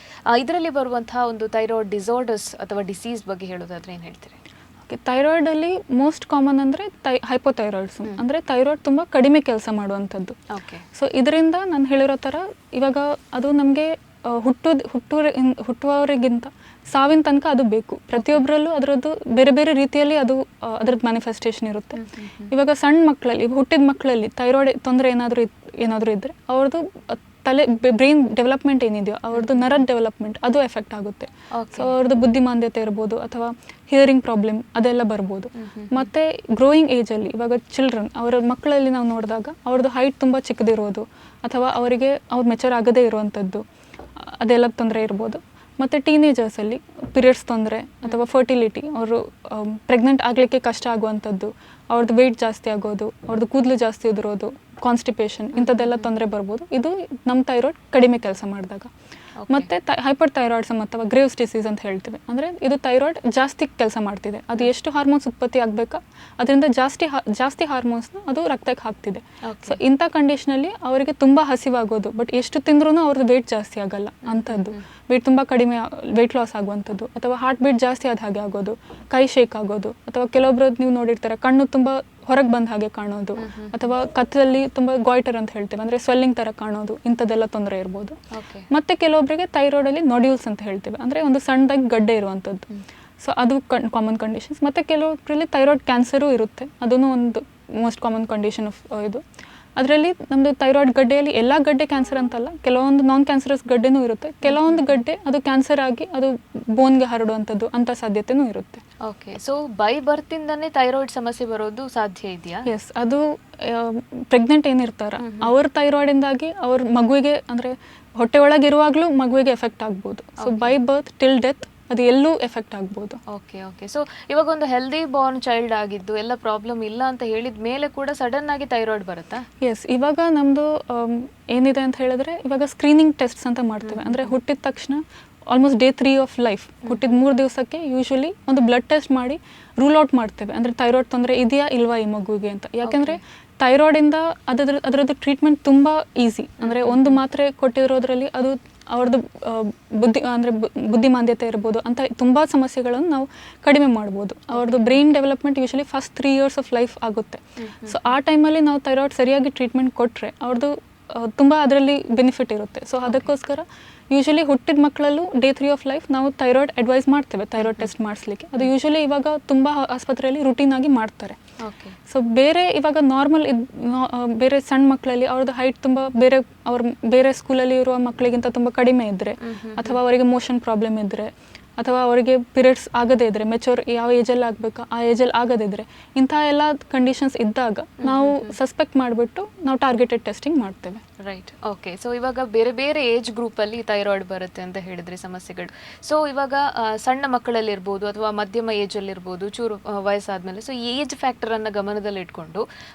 ಇದರಲ್ಲಿ ಬರುವಂತಹ ಒಂದು ಥೈರಾಯ್ಡ್ ಡಿಸಾರ್ಡರ್ಸ್ ಅಥವಾ ಡಿಸೀಸ್ ಬಗ್ಗೆ ಹೇಳೋದಾದರೆ ಏನು ಹೇಳ್ತೀರಿ? ಓಕೆ, ಥೈರಾಯ್ಡಲ್ಲಿ ಮೋಸ್ಟ್ ಕಾಮನ್ ಅಂದರೆ ಹೈಪೋಥೈರಾಯ್ಡ್ಸ್, ಅಂದರೆ ಥೈರಾಯ್ಡ್ ತುಂಬ ಕಡಿಮೆ ಕೆಲಸ ಮಾಡುವಂಥದ್ದು. ಓಕೆ, ಸೊ ಇದರಿಂದ ನಾನು ಹೇಳಿರೋ ಥರ ಇವಾಗ ಅದು ನಮಗೆ ಹುಟ್ಟುವವರಿಗಿಂತ ಸಾವಿನ ತನಕ ಅದು ಬೇಕು. ಪ್ರತಿಯೊಬ್ಬರಲ್ಲೂ ಅದರದ್ದು ಬೇರೆ ಬೇರೆ ರೀತಿಯಲ್ಲಿ ಅದು ಅದರದ್ದು ಮ್ಯಾನಿಫೆಸ್ಟೇಷನ್ ಇರುತ್ತೆ. ಇವಾಗ ಸಣ್ಣ ಮಕ್ಕಳಲ್ಲಿ, ಹುಟ್ಟಿದ ಮಕ್ಕಳಲ್ಲಿ ಥೈರಾಯ್ಡ್ ತೊಂದರೆ ಏನಾದರೂ ಇದ್ದರೆ ಅವ್ರದ್ದು ಬ್ರೈನ್ ಡೆವಲಪ್ಮೆಂಟ್ ಏನಿದೆಯೋ, ಅವ್ರದ್ದು ನರದ ಡೆವಲಪ್ಮೆಂಟ್ ಅದು ಎಫೆಕ್ಟ್ ಆಗುತ್ತೆ. ಸೊ ಅವ್ರದ್ದು ಬುದ್ಧಿಮಾಂದ್ಯತೆ ಇರ್ಬೋದು ಅಥವಾ ಹಿಯರಿಂಗ್ ಪ್ರಾಬ್ಲಮ್ ಅದೆಲ್ಲ ಬರ್ಬೋದು. ಮತ್ತು ಗ್ರೋಯಿಂಗ್ ಏಜಲ್ಲಿ ಇವಾಗ ಚಿಲ್ಡ್ರನ್, ಅವರ ಮಕ್ಕಳಲ್ಲಿ ನಾವು ನೋಡಿದಾಗ ಅವ್ರದ್ದು ಹೈಟ್ ತುಂಬ ಚಿಕ್ಕದಿರೋದು ಅಥವಾ ಅವರಿಗೆ ಅವ್ರು ಮೆಚೂರ್ ಆಗದೇ ಇರುವಂಥದ್ದು, ಅದೆಲ್ಲ ತೊಂದರೆ ಇರ್ಬೋದು. ಮತ್ತು ಟೀನೇಜರ್ಸಲ್ಲಿ ಪೀರಿಯಡ್ಸ್ ತೊಂದರೆ ಅಥವಾ ಫರ್ಟಿಲಿಟಿ, ಅವರು ಪ್ರೆಗ್ನೆಂಟ್ ಆಗಲಿಕ್ಕೆ ಕಷ್ಟ ಆಗುವಂಥದ್ದು, ಅವ್ರದ್ದು ವೆಯ್ಟ್ ಜಾಸ್ತಿ ಆಗೋದು, ಅವ್ರದ್ದು ಕೂದಲು ಜಾಸ್ತಿ ಉದುರೋದು, ಕಾನ್ಸ್ಟಿಪೇಷನ್, ಇಂಥದ್ದೆಲ್ಲ ತೊಂದರೆ ಬರ್ಬೋದು. ಇದು ನಮ್ಮ ಥೈರಾಯ್ಡ್ ಕಡಿಮೆ ಕೆಲಸ ಮಾಡಿದಾಗ. ಮತ್ತು ಹೈಪರ್ ಥೈರಾಯ್ಡ್ಸಮ್ ಅಥವಾ ಗ್ರೇವ್ಸ್ ಡಿಸೀಸ್ ಅಂತ ಹೇಳ್ತೀವಿ. ಅಂದರೆ ಇದು ಥೈರಾಯ್ಡ್ ಜಾಸ್ತಿ ಕೆಲಸ ಮಾಡ್ತಿದೆ, ಅದು ಎಷ್ಟು ಹಾರ್ಮೋನ್ಸ್ ಉತ್ಪತ್ತಿ ಆಗಬೇಕಾ ಅದರಿಂದ ಜಾಸ್ತಿ ಹಾರ್ಮೋನ್ಸ್ನ ಅದು ರಕ್ತಕ್ಕೆ ಹಾಕ್ತಿದೆ. ಸೊ ಇಂಥ ಕಂಡೀಷನಲ್ಲಿ ಅವರಿಗೆ ತುಂಬ ಹಸಿವಾಗೋದು, ಬಟ್ ಎಷ್ಟು ತಿಂದ್ರೂ ಅವ್ರದ್ದು ವೆಯ್ಟ್ ಜಾಸ್ತಿ ಆಗಲ್ಲ ಅಂಥದ್ದು, ವೆಯ್ಟ್ ತುಂಬ ಕಡಿಮೆ, ವೆಯ್ಟ್ ಲಾಸ್ ಆಗುವಂಥದ್ದು, ಅಥವಾ ಹಾರ್ಟ್ ಬೀಟ್ ಜಾಸ್ತಿ ಆದ ಹಾಗೆ ಆಗೋದು, ಕೈ ಶೇಕ್ ಆಗೋದು, ಅಥವಾ ಕೆಲವೊಬ್ರದ್ದು ನೀವು ನೋಡಿರ್ತಾರೆ ಕಣ್ಣು ತುಂಬ ಹೊರಗೆ ಬಂದ ಹಾಗೆ ಕಾಣೋದು, ಅಥವಾ ಕತ್ತಲ್ಲಿ ತುಂಬ ಗಾಯ್ಟರ್ ಅಂತ ಹೇಳ್ತೇವೆ, ಅಂದರೆ ಸ್ವೆಲ್ಲಿಂಗ್ ಥರ ಕಾಣೋದು, ಇಂಥದ್ದೆಲ್ಲ ತೊಂದರೆ ಇರ್ಬೋದು. ಮತ್ತು ಕೆಲವೊಬ್ಬರಿಗೆ ಥೈರಾಯ್ಡಲ್ಲಿ ನಾಡ್ಯೂಲ್ಸ್ ಅಂತ ಹೇಳ್ತೇವೆ, ಅಂದರೆ ಒಂದು ಸಣ್ಣದಾಗಿ ಗಡ್ಡೆ ಇರುವಂಥದ್ದು. ಸೊ ಅದು ಕಾಮನ್ ಕಂಡೀಷನ್ಸ್. ಮತ್ತು ಕೆಲವೊಬ್ಬರಲ್ಲಿ ಥೈರಾಯ್ಡ್ ಕ್ಯಾನ್ಸರೂ ಇರುತ್ತೆ, ಅದೂ ಒಂದು ಮೋಸ್ಟ್ ಕಾಮನ್ ಕಂಡೀಷನ್ ಆಫ್ ಇದು. ಅದರಲ್ಲಿ ನಮ್ಮದು ಥೈರಾಯ್ಡ್ ಗಡ್ಡೆಯಲ್ಲಿ ಎಲ್ಲ ಗಡ್ಡೆ ಕ್ಯಾನ್ಸರ್ ಅಂತಲ್ಲ, ಕೆಲವೊಂದು ನಾನ್ ಕ್ಯಾನ್ಸರಸ್ ಗಡ್ಡೆನೂ ಇರುತ್ತೆ, ಕೆಲವೊಂದು ಗಡ್ಡೆ ಅದು ಕ್ಯಾನ್ಸರ್ ಆಗಿ ಅದು ಬೋನ್ಗೆ ಹರಡುವಂಥದ್ದು ಅಂಥ ಸಾಧ್ಯತೆನೂ ಇರುತ್ತೆ. ಓಕೆ, ಸೊ ಬೈ ಬರ್ತಿಂದನೇ ಥೈರಾಯ್ಡ್ ಸಮಸ್ಯೆ ಬರೋದು ಸಾಧ್ಯ ಇದೆಯಾ? ಎಸ್, ಅದು ಪ್ರೆಗ್ನೆಂಟ್ ಏನಿರ್ತಾರ ಅವ್ರ ಥೈರಾಯ್ಡಿಂದಾಗಿ ಅವ್ರ ಮಗುವಿಗೆ, ಅಂದರೆ ಹೊಟ್ಟೆ ಒಳಗಿರುವಾಗಲೂ ಮಗುವಿಗೆ ಎಫೆಕ್ಟ್ ಆಗ್ಬೋದು. So by birth till death ಅದು ಎಲ್ಲೂ ಎಫೆಕ್ಟ್ ಆಗ್ಬೋದು. ಓಕೆ ಓಕೆ, ಸೊ ಇವಾಗ ಒಂದು ಹೆಲ್ದಿ ಬಾರ್ನ್ ಚೈಲ್ಡ್ ಆಗಿದ್ದು ಎಲ್ಲ ಪ್ರಾಬ್ಲಮ್ ಇಲ್ಲ ಅಂತ ಹೇಳಿದ ಮೇಲೆ ಕೂಡ ಸಡನ್ ಆಗಿ ಥೈರಾಯ್ಡ್ ಬರುತ್ತಾ? ಎಸ್, ಇವಾಗ ನಮ್ಮದು ಏನಿದೆ ಅಂತ ಹೇಳಿದ್ರೆ, ಇವಾಗ ಸ್ಕ್ರೀನಿಂಗ್ ಟೆಸ್ಟ್ಸ್ ಅಂತ ಮಾಡ್ತೇವೆ. ಅಂದರೆ ಹುಟ್ಟಿದ ತಕ್ಷಣ ಆಲ್ಮೋಸ್ಟ್ ಡೇ 3 ಆಫ್ ಲೈಫ್, ಹುಟ್ಟಿದ 3 ದಿವಸಕ್ಕೆ ಯೂಶ್ವಲಿ ಒಂದು ಬ್ಲಡ್ ಟೆಸ್ಟ್ ಮಾಡಿ ರೂಲ್ ಔಟ್ ಮಾಡ್ತೇವೆ, ಅಂದರೆ ಥೈರಾಯ್ಡ್ ತೊಂದರೆ ಇದೆಯಾ ಇಲ್ವಾ ಈ ಮಗುವಿಗೆ ಅಂತ. ಯಾಕೆಂದರೆ ಥೈರಾಯ್ಡಿಂದ ಅದರದ್ದು ಟ್ರೀಟ್ಮೆಂಟ್ ತುಂಬ ಈಸಿ. ಅಂದರೆ ಒಂದು ಮಾತ್ರೆ ಕೊಟ್ಟಿರೋದ್ರಲ್ಲಿ ಅದು ಅವ್ರದ್ದು ಬುದ್ಧಿಮಾಂದ್ಯತೆ ಇರ್ಬೋದು ಅಂತ ತುಂಬ ಸಮಸ್ಯೆಗಳನ್ನು ನಾವು ಕಡಿಮೆ ಮಾಡ್ಬೋದು. ಅವ್ರದ್ದು brain development usually first 3 years of life ಆಗುತ್ತೆ. ಸೊ ಆ ಟೈಮಲ್ಲಿ ನಾವು ಥೈರಾಯ್ಡ್ ಸರಿಯಾಗಿ ಟ್ರೀಟ್ಮೆಂಟ್ ಕೊಟ್ಟರೆ ಅವ್ರದ್ದು ತುಂಬ ಅದರಲ್ಲಿ ಬೆನಿಫಿಟ್ ಇರುತ್ತೆ. ಸೊ ಅದಕ್ಕೋಸ್ಕರ ಯೂಶಲಿ ಹುಟ್ಟಿದ ಮಕ್ಕಳಲ್ಲೂ ಡೇ 3 ಆಫ್ ಲೈಫ್ ನಾವು ಥೈರಾಯ್ಡ್ ಅಡ್ವೈಸ್ ಮಾಡ್ತೇವೆ, ಥೈರಾಯ್ಡ್ ಟೆಸ್ಟ್ ಮಾಡಿಸ್ಲಿಕ್ಕೆ. ಅದು ಯೂಶಲಿ ಇವಾಗ ತುಂಬ ಆಸ್ಪತ್ರೆಯಲ್ಲಿ ರುಟೀನ್ ಆಗಿ ಮಾಡ್ತಾರೆ. ಸೊ ಬೇರೆ ಇವಾಗ ನಾರ್ಮಲ್ ಬೇರೆ ಸಣ್ಣ ಮಕ್ಕಳಲ್ಲಿ ಅವ್ರದ್ದು ಹೈಟ್ ತುಂಬ ಬೇರೆ ಸ್ಕೂಲಲ್ಲಿ ಇರುವ ಮಕ್ಕಳಿಗಿಂತ ತುಂಬ ಕಡಿಮೆ ಇದ್ದರೆ, ಅಥವಾ ಅವರಿಗೆ ಮೋಷನ್ ಪ್ರಾಬ್ಲಮ್ ಇದ್ದರೆ, ಅಥವಾ ಅವರಿಗೆ ಪೀರಿಯಡ್ಸ್ ಆಗದೇ ಇದ್ದರೆ, ಮೆಚೂರ್ ಯಾವ ಏಜಲ್ಲಿ ಆಗಬೇಕು ಆ ಏಜಲ್ಲಿ ಆಗದಿದ್ದರೆ, ಇಂಥ ಎಲ್ಲ ಕಂಡೀಷನ್ಸ್ ಇದ್ದಾಗ ನಾವು ಸಸ್ಪೆಕ್ಟ್ ಮಾಡಿಬಿಟ್ಟು ನಾವು ಟಾರ್ಗೆಟೆಡ್ ಟೆಸ್ಟಿಂಗ್ ಮಾಡ್ತೇವೆ. Right, okay. ಸೊ ಇವಾಗ ಬೇರೆ ಬೇರೆ ಏಜ್ ಗ್ರೂಪಲ್ಲಿ ಥೈರಾಯ್ಡ್ ಬರುತ್ತೆ ಅಂತ ಹೇಳಿದ್ರಿ ಸಮಸ್ಯೆಗಳು. ಸೊ ಇವಾಗ ಸಣ್ಣ ಮಕ್ಕಳಲ್ಲಿರ್ಬೋದು ಅಥವಾ ಮಧ್ಯಮ ಏಜಲ್ಲಿರ್ಬೋದು, ಚೂರು ವಯಸ್ಸಾದ್ಮೇಲೆ, ಸೊ ಏಜ್ ಫ್ಯಾಕ್ಟರನ್ನು ಗಮನದಲ್ಲಿ ಇಟ್ಕೊಂಡು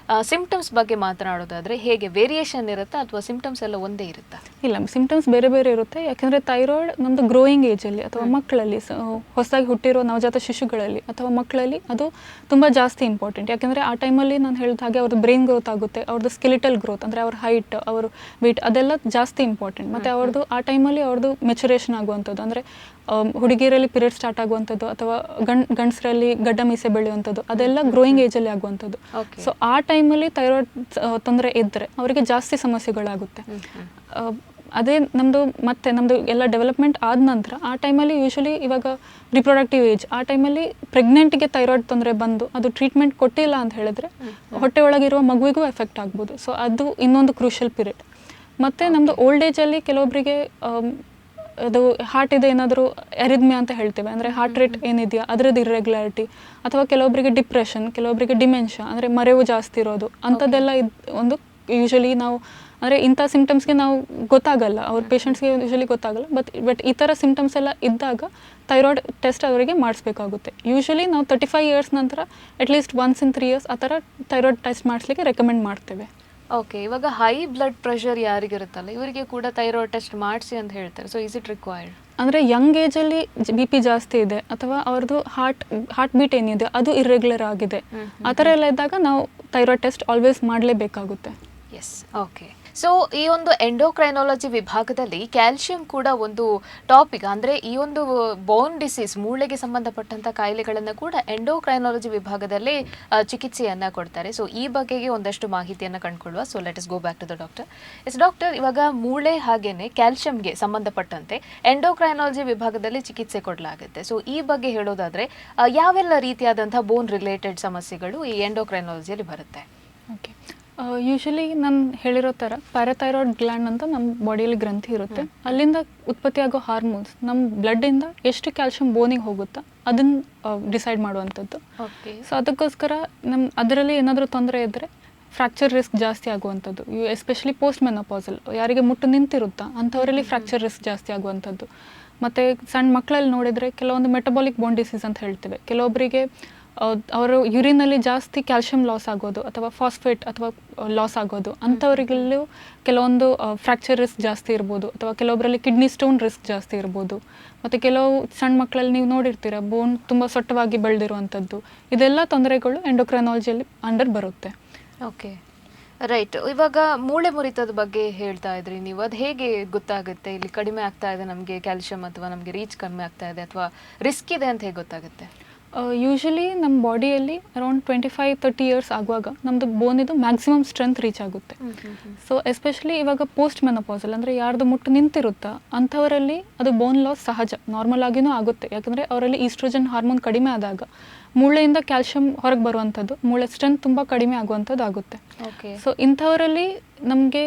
ಸಿಂಪ್ಟಮ್ಸ್ ಬಗ್ಗೆ ಮಾತನಾಡೋದಾದರೆ ಹೇಗೆ ವೇರಿಯೇಷನ್ ಇರುತ್ತಾ ಅಥವಾ ಸಿಂಪ್ಟಮ್ಸ್ ಎಲ್ಲ ಒಂದೇ ಇರುತ್ತಾ? ಇಲ್ಲ, ಸಿಂಪ್ಟಮ್ಸ್ ಬೇರೆ ಬೇರೆ ಇರುತ್ತೆ. ಯಾಕೆಂದರೆ ಥೈರಾಯ್ಡ್ ನಮ್ಮದು ಗ್ರೋಯಿಂಗ್ ಏಜಲ್ಲಿ ಅಥವಾ ಮಕ್ಕಳಲ್ಲಿ, ಹೊಸದಾಗಿ ಹುಟ್ಟಿರೋ ನವಜಾತ ಶಿಶುಗಳಲ್ಲಿ ಅಥವಾ ಮಕ್ಕಳಲ್ಲಿ ಅದು ತುಂಬ ಜಾಸ್ತಿ ಇಂಪಾರ್ಟೆಂಟ್. ಯಾಕೆಂದರೆ ಆ ಟೈಮಲ್ಲಿ ನಾನು ಹೇಳಿದ ಹಾಗೆ ಅವ್ರದ್ದು ಬ್ರೈನ್ ಗ್ರೋತ್ ಆಗುತ್ತೆ, ಅವ್ರದ್ದು ಸ್ಕೆಲಿಟಲ್ ಗ್ರೋತ್ ಅಂದರೆ ಅವ್ರ ಹೈಟ್, ಅವರು ವೇಟ್, ಅದೆಲ್ಲ ಜಾಸ್ತಿ ಇಂಪಾರ್ಟೆಂಟ್. ಮತ್ತು ಅವ್ರದ್ದು ಆ ಟೈಮಲ್ಲಿ ಅವ್ರದ್ದು ಮೆಚುರೇಷನ್ ಆಗುವಂಥದ್ದು, ಅಂದರೆ ಹುಡುಗಿಯರಲ್ಲಿ ಪೀರಿಯಡ್ ಸ್ಟಾರ್ಟ್ ಆಗುವಂಥದ್ದು ಅಥವಾ ಗಂಡಸರಲ್ಲಿ ಗಡ್ಡ ಮೀಸೆ ಬೆಳೆಯುವಂಥದ್ದು, ಅದೆಲ್ಲ ಗ್ರೋಯಿಂಗ್ ಏಜಲ್ಲಿ ಆಗುವಂಥದ್ದು. ಸೊ ಆ ಟೈಮಲ್ಲಿ ಥೈರಾಯ್ಡ್ ತೊಂದರೆ ಇದ್ದರೆ ಅವರಿಗೆ ಜಾಸ್ತಿ ಸಮಸ್ಯೆಗಳಾಗುತ್ತೆ. ಅದೇ ನಮ್ಮದು ಎಲ್ಲ ಡೆವಲಪ್ಮೆಂಟ್ ಆದ ನಂತರ ಆ ಟೈಮಲ್ಲಿ ಯೂಶಲಿ ಇವಾಗ ರಿಪ್ರೊಡಕ್ಟಿವ್ ಏಜ್, ಆ ಟೈಮಲ್ಲಿ ಪ್ರೆಗ್ನೆಂಟ್ಗೆ ಥೈರಾಯ್ಡ್ ತೊಂದರೆ ಬಂದು ಅದು ಟ್ರೀಟ್ಮೆಂಟ್ ಕೊಟ್ಟಿಲ್ಲ ಅಂತ ಹೇಳಿದ್ರೆ ಹೊಟ್ಟೆ ಒಳಗಿರುವ ಮಗುವಿಗೂ ಎಫೆಕ್ಟ್ ಆಗ್ಬೋದು. ಸೊ ಅದು ಇನ್ನೊಂದು ಕ್ರೂಷಿಯಲ್ ಪೀರಿಯಡ್. ಮತ್ತು ನಮ್ಮದು ಓಲ್ಡ್ ಏಜಲ್ಲಿ ಕೆಲವೊಬ್ಬರಿಗೆ ಅದು ಹಾರ್ಟ್ ಇದೆ ಏನಾದರೂ ಎರಿದ್ಮಿಯಾ ಅಂತ ಹೇಳ್ತೇವೆ, ಅಂದರೆ ಹಾರ್ಟ್ ರೇಟ್ ಏನಿದೆಯಾ ಅದರದ್ದು ಇರ್ರೆಗ್ಯುಲಾರಿಟಿ, ಅಥವಾ ಕೆಲವೊಬ್ಬರಿಗೆ ಡಿಪ್ರೆಷನ್, ಕೆಲವೊಬ್ಬರಿಗೆ ಡಿಮೆನ್ಷಿಯಾ ಅಂದರೆ ಮರೆವು ಜಾಸ್ತಿ ಇರೋದು, ಅಂಥದ್ದೆಲ್ಲ ಒಂದು ಯೂಶಲಿ ನಾವು, ಅಂದರೆ ಇಂಥ ಸಿಂಪ್ಟಮ್ಸ್ಗೆ ನಾವು ಗೊತ್ತಾಗಲ್ಲ, ಅವ್ರ ಪೇಷಂಟ್ಸ್ಗೆ ಯೂಶಲಿ ಗೊತ್ತಾಗಲ್ಲ. ಬಟ್ ಈ ಥರ ಸಿಂಪ್ಟಮ್ಸ್ ಎಲ್ಲ ಇದ್ದಾಗ ಥೈರಾಯ್ಡ್ ಟೆಸ್ಟ್ ಅವರಿಗೆ ಮಾಡಿಸ್ಬೇಕಾಗುತ್ತೆ. ಯೂಶಲಿ ನಾವು 35 ಇಯರ್ಸ್ ನಂತರ ಅಟ್ಲೀಸ್ಟ್ ಒನ್ಸ್ ಇನ್ 3 ಇಯರ್ಸ್ ಆ ಥರ ಥೈರಾಯ್ಡ್ ಟೆಸ್ಟ್ ಮಾಡಿಸ್ಲಿಕ್ಕೆ ರೆಕಮೆಂಡ್ ಮಾಡ್ತೇವೆ. ಓಕೆ, ಇವಾಗ ಹೈ ಬ್ಲಡ್ ಪ್ರೆಷರ್ ಯಾರಿಗಿರುತ್ತಲ್ಲ ಇವರಿಗೆ ಕೂಡ ಥೈರಾಯ್ಡ್ ಟೆಸ್ಟ್ ಮಾಡಿಸಿ ಅಂತ ಹೇಳ್ತಾರೆ. So is it required? ಅಂದರೆ ಯಂಗ್ ಏಜಲ್ಲಿ BP ಜಾಸ್ತಿ ಇದೆ ಅಥವಾ ಅವ್ರದ್ದು ಹಾರ್ಟ್ ಬೀಟ್ ಏನಿದೆ ಅದು ಇರ್ರೆಗ್ಯುಲರ್ ಆಗಿದೆ, ಆ ಥರ ಎಲ್ಲ ಇದ್ದಾಗ ನಾವು ಥೈರಾಯ್ಡ್ ಟೆಸ್ಟ್ ಆಲ್ವೇಸ್ ಮಾಡಲೇಬೇಕಾಗುತ್ತೆ. Yes, okay. ಸೊ ಈ ಒಂದು ಎಂಡೋಕ್ರೈನಾಲಜಿ ವಿಭಾಗದಲ್ಲಿ ಕ್ಯಾಲ್ಶಿಯಂ ಕೂಡ ಒಂದು ಟಾಪಿಕ್, ಅಂದರೆ ಈ ಒಂದು ಬೋನ್ ಡಿಸೀಸ್, ಮೂಳೆಗೆ ಸಂಬಂಧಪಟ್ಟಂಥ ಕಾಯಿಲೆಗಳನ್ನು ಕೂಡ ಎಂಡೋಕ್ರೈನಾಲಜಿ ವಿಭಾಗದಲ್ಲೇ ಚಿಕಿತ್ಸೆಯನ್ನು ಕೊಡ್ತಾರೆ. ಸೊ ಈ ಬಗೆಗೆ ಒಂದಷ್ಟು ಮಾಹಿತಿಯನ್ನು ಕಂಡುಕೊಳ್ಳುವ. So let us go back to the doctor. Yes doctor, ಇವಾಗ ಮೂಳೆ ಹಾಗೇನೆ ಕ್ಯಾಲ್ಶಿಯಂಗೆ ಸಂಬಂಧಪಟ್ಟಂತೆ ಎಂಡೋಕ್ರೈನಾಲಜಿ ವಿಭಾಗದಲ್ಲಿ ಚಿಕಿತ್ಸೆ ಕೊಡಲಾಗುತ್ತೆ. ಸೊ ಈ ಬಗ್ಗೆ ಹೇಳೋದಾದರೆ ಯಾವೆಲ್ಲ ರೀತಿಯಾದಂಥ ಬೋನ್ ರಿಲೇಟೆಡ್ ಸಮಸ್ಯೆಗಳು ಈ ಎಂಡೋಕ್ರೈನಾಲಜಿಯಲ್ಲಿ ಬರುತ್ತೆ? ಓಕೆ, ಯೂಶಲಿ ನಾನು ಹೇಳಿರೋ ಥರ ಪ್ಯಾರಾಥೈರಾಯ್ಡ್ ಗ್ಲ್ಯಾಂಡ್ ಅಂತ ನಮ್ಮ ಬಾಡಿಯಲ್ಲಿ ಗ್ರಂಥಿ ಇರುತ್ತೆ. ಅಲ್ಲಿಂದ ಉತ್ಪತ್ತಿಯಾಗೋ ಹಾರ್ಮೋನ್ಸ್ ನಮ್ಮ ಬ್ಲಡ್ಡಿಂದ ಎಷ್ಟು ಕ್ಯಾಲ್ಶಿಯಂ ಬೋನಿಗೆ ಹೋಗುತ್ತಾ ಅದನ್ನು ಡಿಸೈಡ್ ಮಾಡುವಂಥದ್ದು. ಸೊ ಅದಕ್ಕೋಸ್ಕರ ಅದರಲ್ಲಿ ಏನಾದರೂ ತೊಂದರೆ ಇದ್ದರೆ ಫ್ರ್ಯಾಕ್ಚರ್ ರಿಸ್ಕ್ ಜಾಸ್ತಿ ಆಗುವಂಥದ್ದು, ಎಸ್ಪೆಷಲಿ ಪೋಸ್ಟ್ ಮೆನೋಪಾಸಲ್ ಯಾರಿಗೆ ಮುಟ್ಟು ನಿಂತಿರುತ್ತಾ ಅಂಥವರಲ್ಲಿ ಫ್ರ್ಯಾಕ್ಚರ್ ರಿಸ್ಕ್ ಜಾಸ್ತಿ ಆಗುವಂಥದ್ದು. ಮತ್ತು ಸಣ್ಣ ಮಕ್ಕಳಲ್ಲಿ ನೋಡಿದರೆ ಕೆಲವೊಂದು ಮೆಟಬಾಲಿಕ್ ಬೋನ್ ಡಿಸೀಸ್ ಅಂತ ಹೇಳ್ತೇವೆ, ಕೆಲವೊಬ್ಬರಿಗೆ ಅವರು ಯೂರಿನಲ್ಲಿ ಜಾಸ್ತಿ ಕ್ಯಾಲ್ಶಿಯಂ ಲಾಸ್ ಆಗೋದು ಅಥವಾ ಫಾಸ್ಫೇಟ್ ಅಥವಾ ಲಾಸ್ ಆಗೋದು, ಅಂಥವರಿಗೆಲ್ಲೂ ಕೆಲವೊಂದು ಫ್ರ್ಯಾಕ್ಚರ್ ರಿಸ್ಕ್ ಜಾಸ್ತಿ ಇರ್ಬೋದು, ಅಥವಾ ಕೆಲವೊಬ್ಬರಲ್ಲಿ ಕಿಡ್ನಿ ಸ್ಟೋನ್ ರಿಸ್ಕ್ ಜಾಸ್ತಿ ಇರ್ಬೋದು. ಮತ್ತು ಕೆಲವು ಸಣ್ಣ ಮಕ್ಕಳಲ್ಲಿ ನೀವು ನೋಡಿರ್ತೀರ ಬೋನ್ ತುಂಬ ಸೊಟ್ಟವಾಗಿ ಬೆಳೆದಿರುವಂಥದ್ದು. ಇದೆಲ್ಲ ತೊಂದರೆಗಳು ಎಂಡೋಕ್ರೈನಾಲಜಿಯಲ್ಲಿ ಅಂಡರ್ ಬರುತ್ತೆ. Okay, right. ಇವಾಗ ಮೂಳೆ ಮುರಿತದ ಬಗ್ಗೆ ಹೇಳ್ತಾ ಇದ್ರಿ ನೀವು, ಅದು ಹೇಗೆ ಗೊತ್ತಾಗುತ್ತೆ ಇಲ್ಲಿ ಕಡಿಮೆ ಆಗ್ತಾ ಇದೆ ನಮಗೆ ಕ್ಯಾಲ್ಶಿಯಂ ಅಥವಾ ನಮಗೆ ರೀಚ್ ಕಡಿಮೆ ಆಗ್ತಾ ಇದೆ ಅಥವಾ ರಿಸ್ಕ್ ಇದೆ ಅಂತ ಹೇಗೆ ಗೊತ್ತಾಗುತ್ತೆ? ಯೂಶಲಿ ನಮ್ಮ ಬಾಡಿಯಲ್ಲಿ ಅರೌಂಡ್ 25-30 ಇಯರ್ಸ್ ಆಗುವಾಗ ನಮ್ಮದು ಬೋನಿದು ಮ್ಯಾಕ್ಸಿಮಮ್ ಸ್ಟ್ರೆಂತ್ ರೀಚ್ ಆಗುತ್ತೆ. ಸೊ ಎಸ್ಪೆಷಲಿ ಇವಾಗ ಪೋಸ್ಟ್ ಮೆನೋಪಾಸಲ್ ಅಂದರೆ ಯಾರ್ದು ಮುಟ್ಟು ನಿಂತಿರುತ್ತಾ ಅಂಥವರಲ್ಲಿ ಅದು ಬೋನ್ ಲಾಸ್ ಸಹಜ, ನಾರ್ಮಲ್ ಆಗಿಯೂ ಆಗುತ್ತೆ. ಯಾಕಂದರೆ ಅವರಲ್ಲಿ ಈಸ್ಟ್ರೋಜನ್ ಹಾರ್ಮೋನ್ ಕಡಿಮೆ ಆದಾಗ ಮೂಳೆಯಿಂದ ಕ್ಯಾಲ್ಶಿಯಂ ಹೊರಗೆ ಬರುವಂಥದ್ದು, ಮೂಳೆ ಸ್ಟ್ರೆಂತ್ ತುಂಬ ಕಡಿಮೆ ಆಗುವಂಥದ್ದು ಆಗುತ್ತೆ. ಸೊ ಇಂಥವರಲ್ಲಿ ನಮಗೆ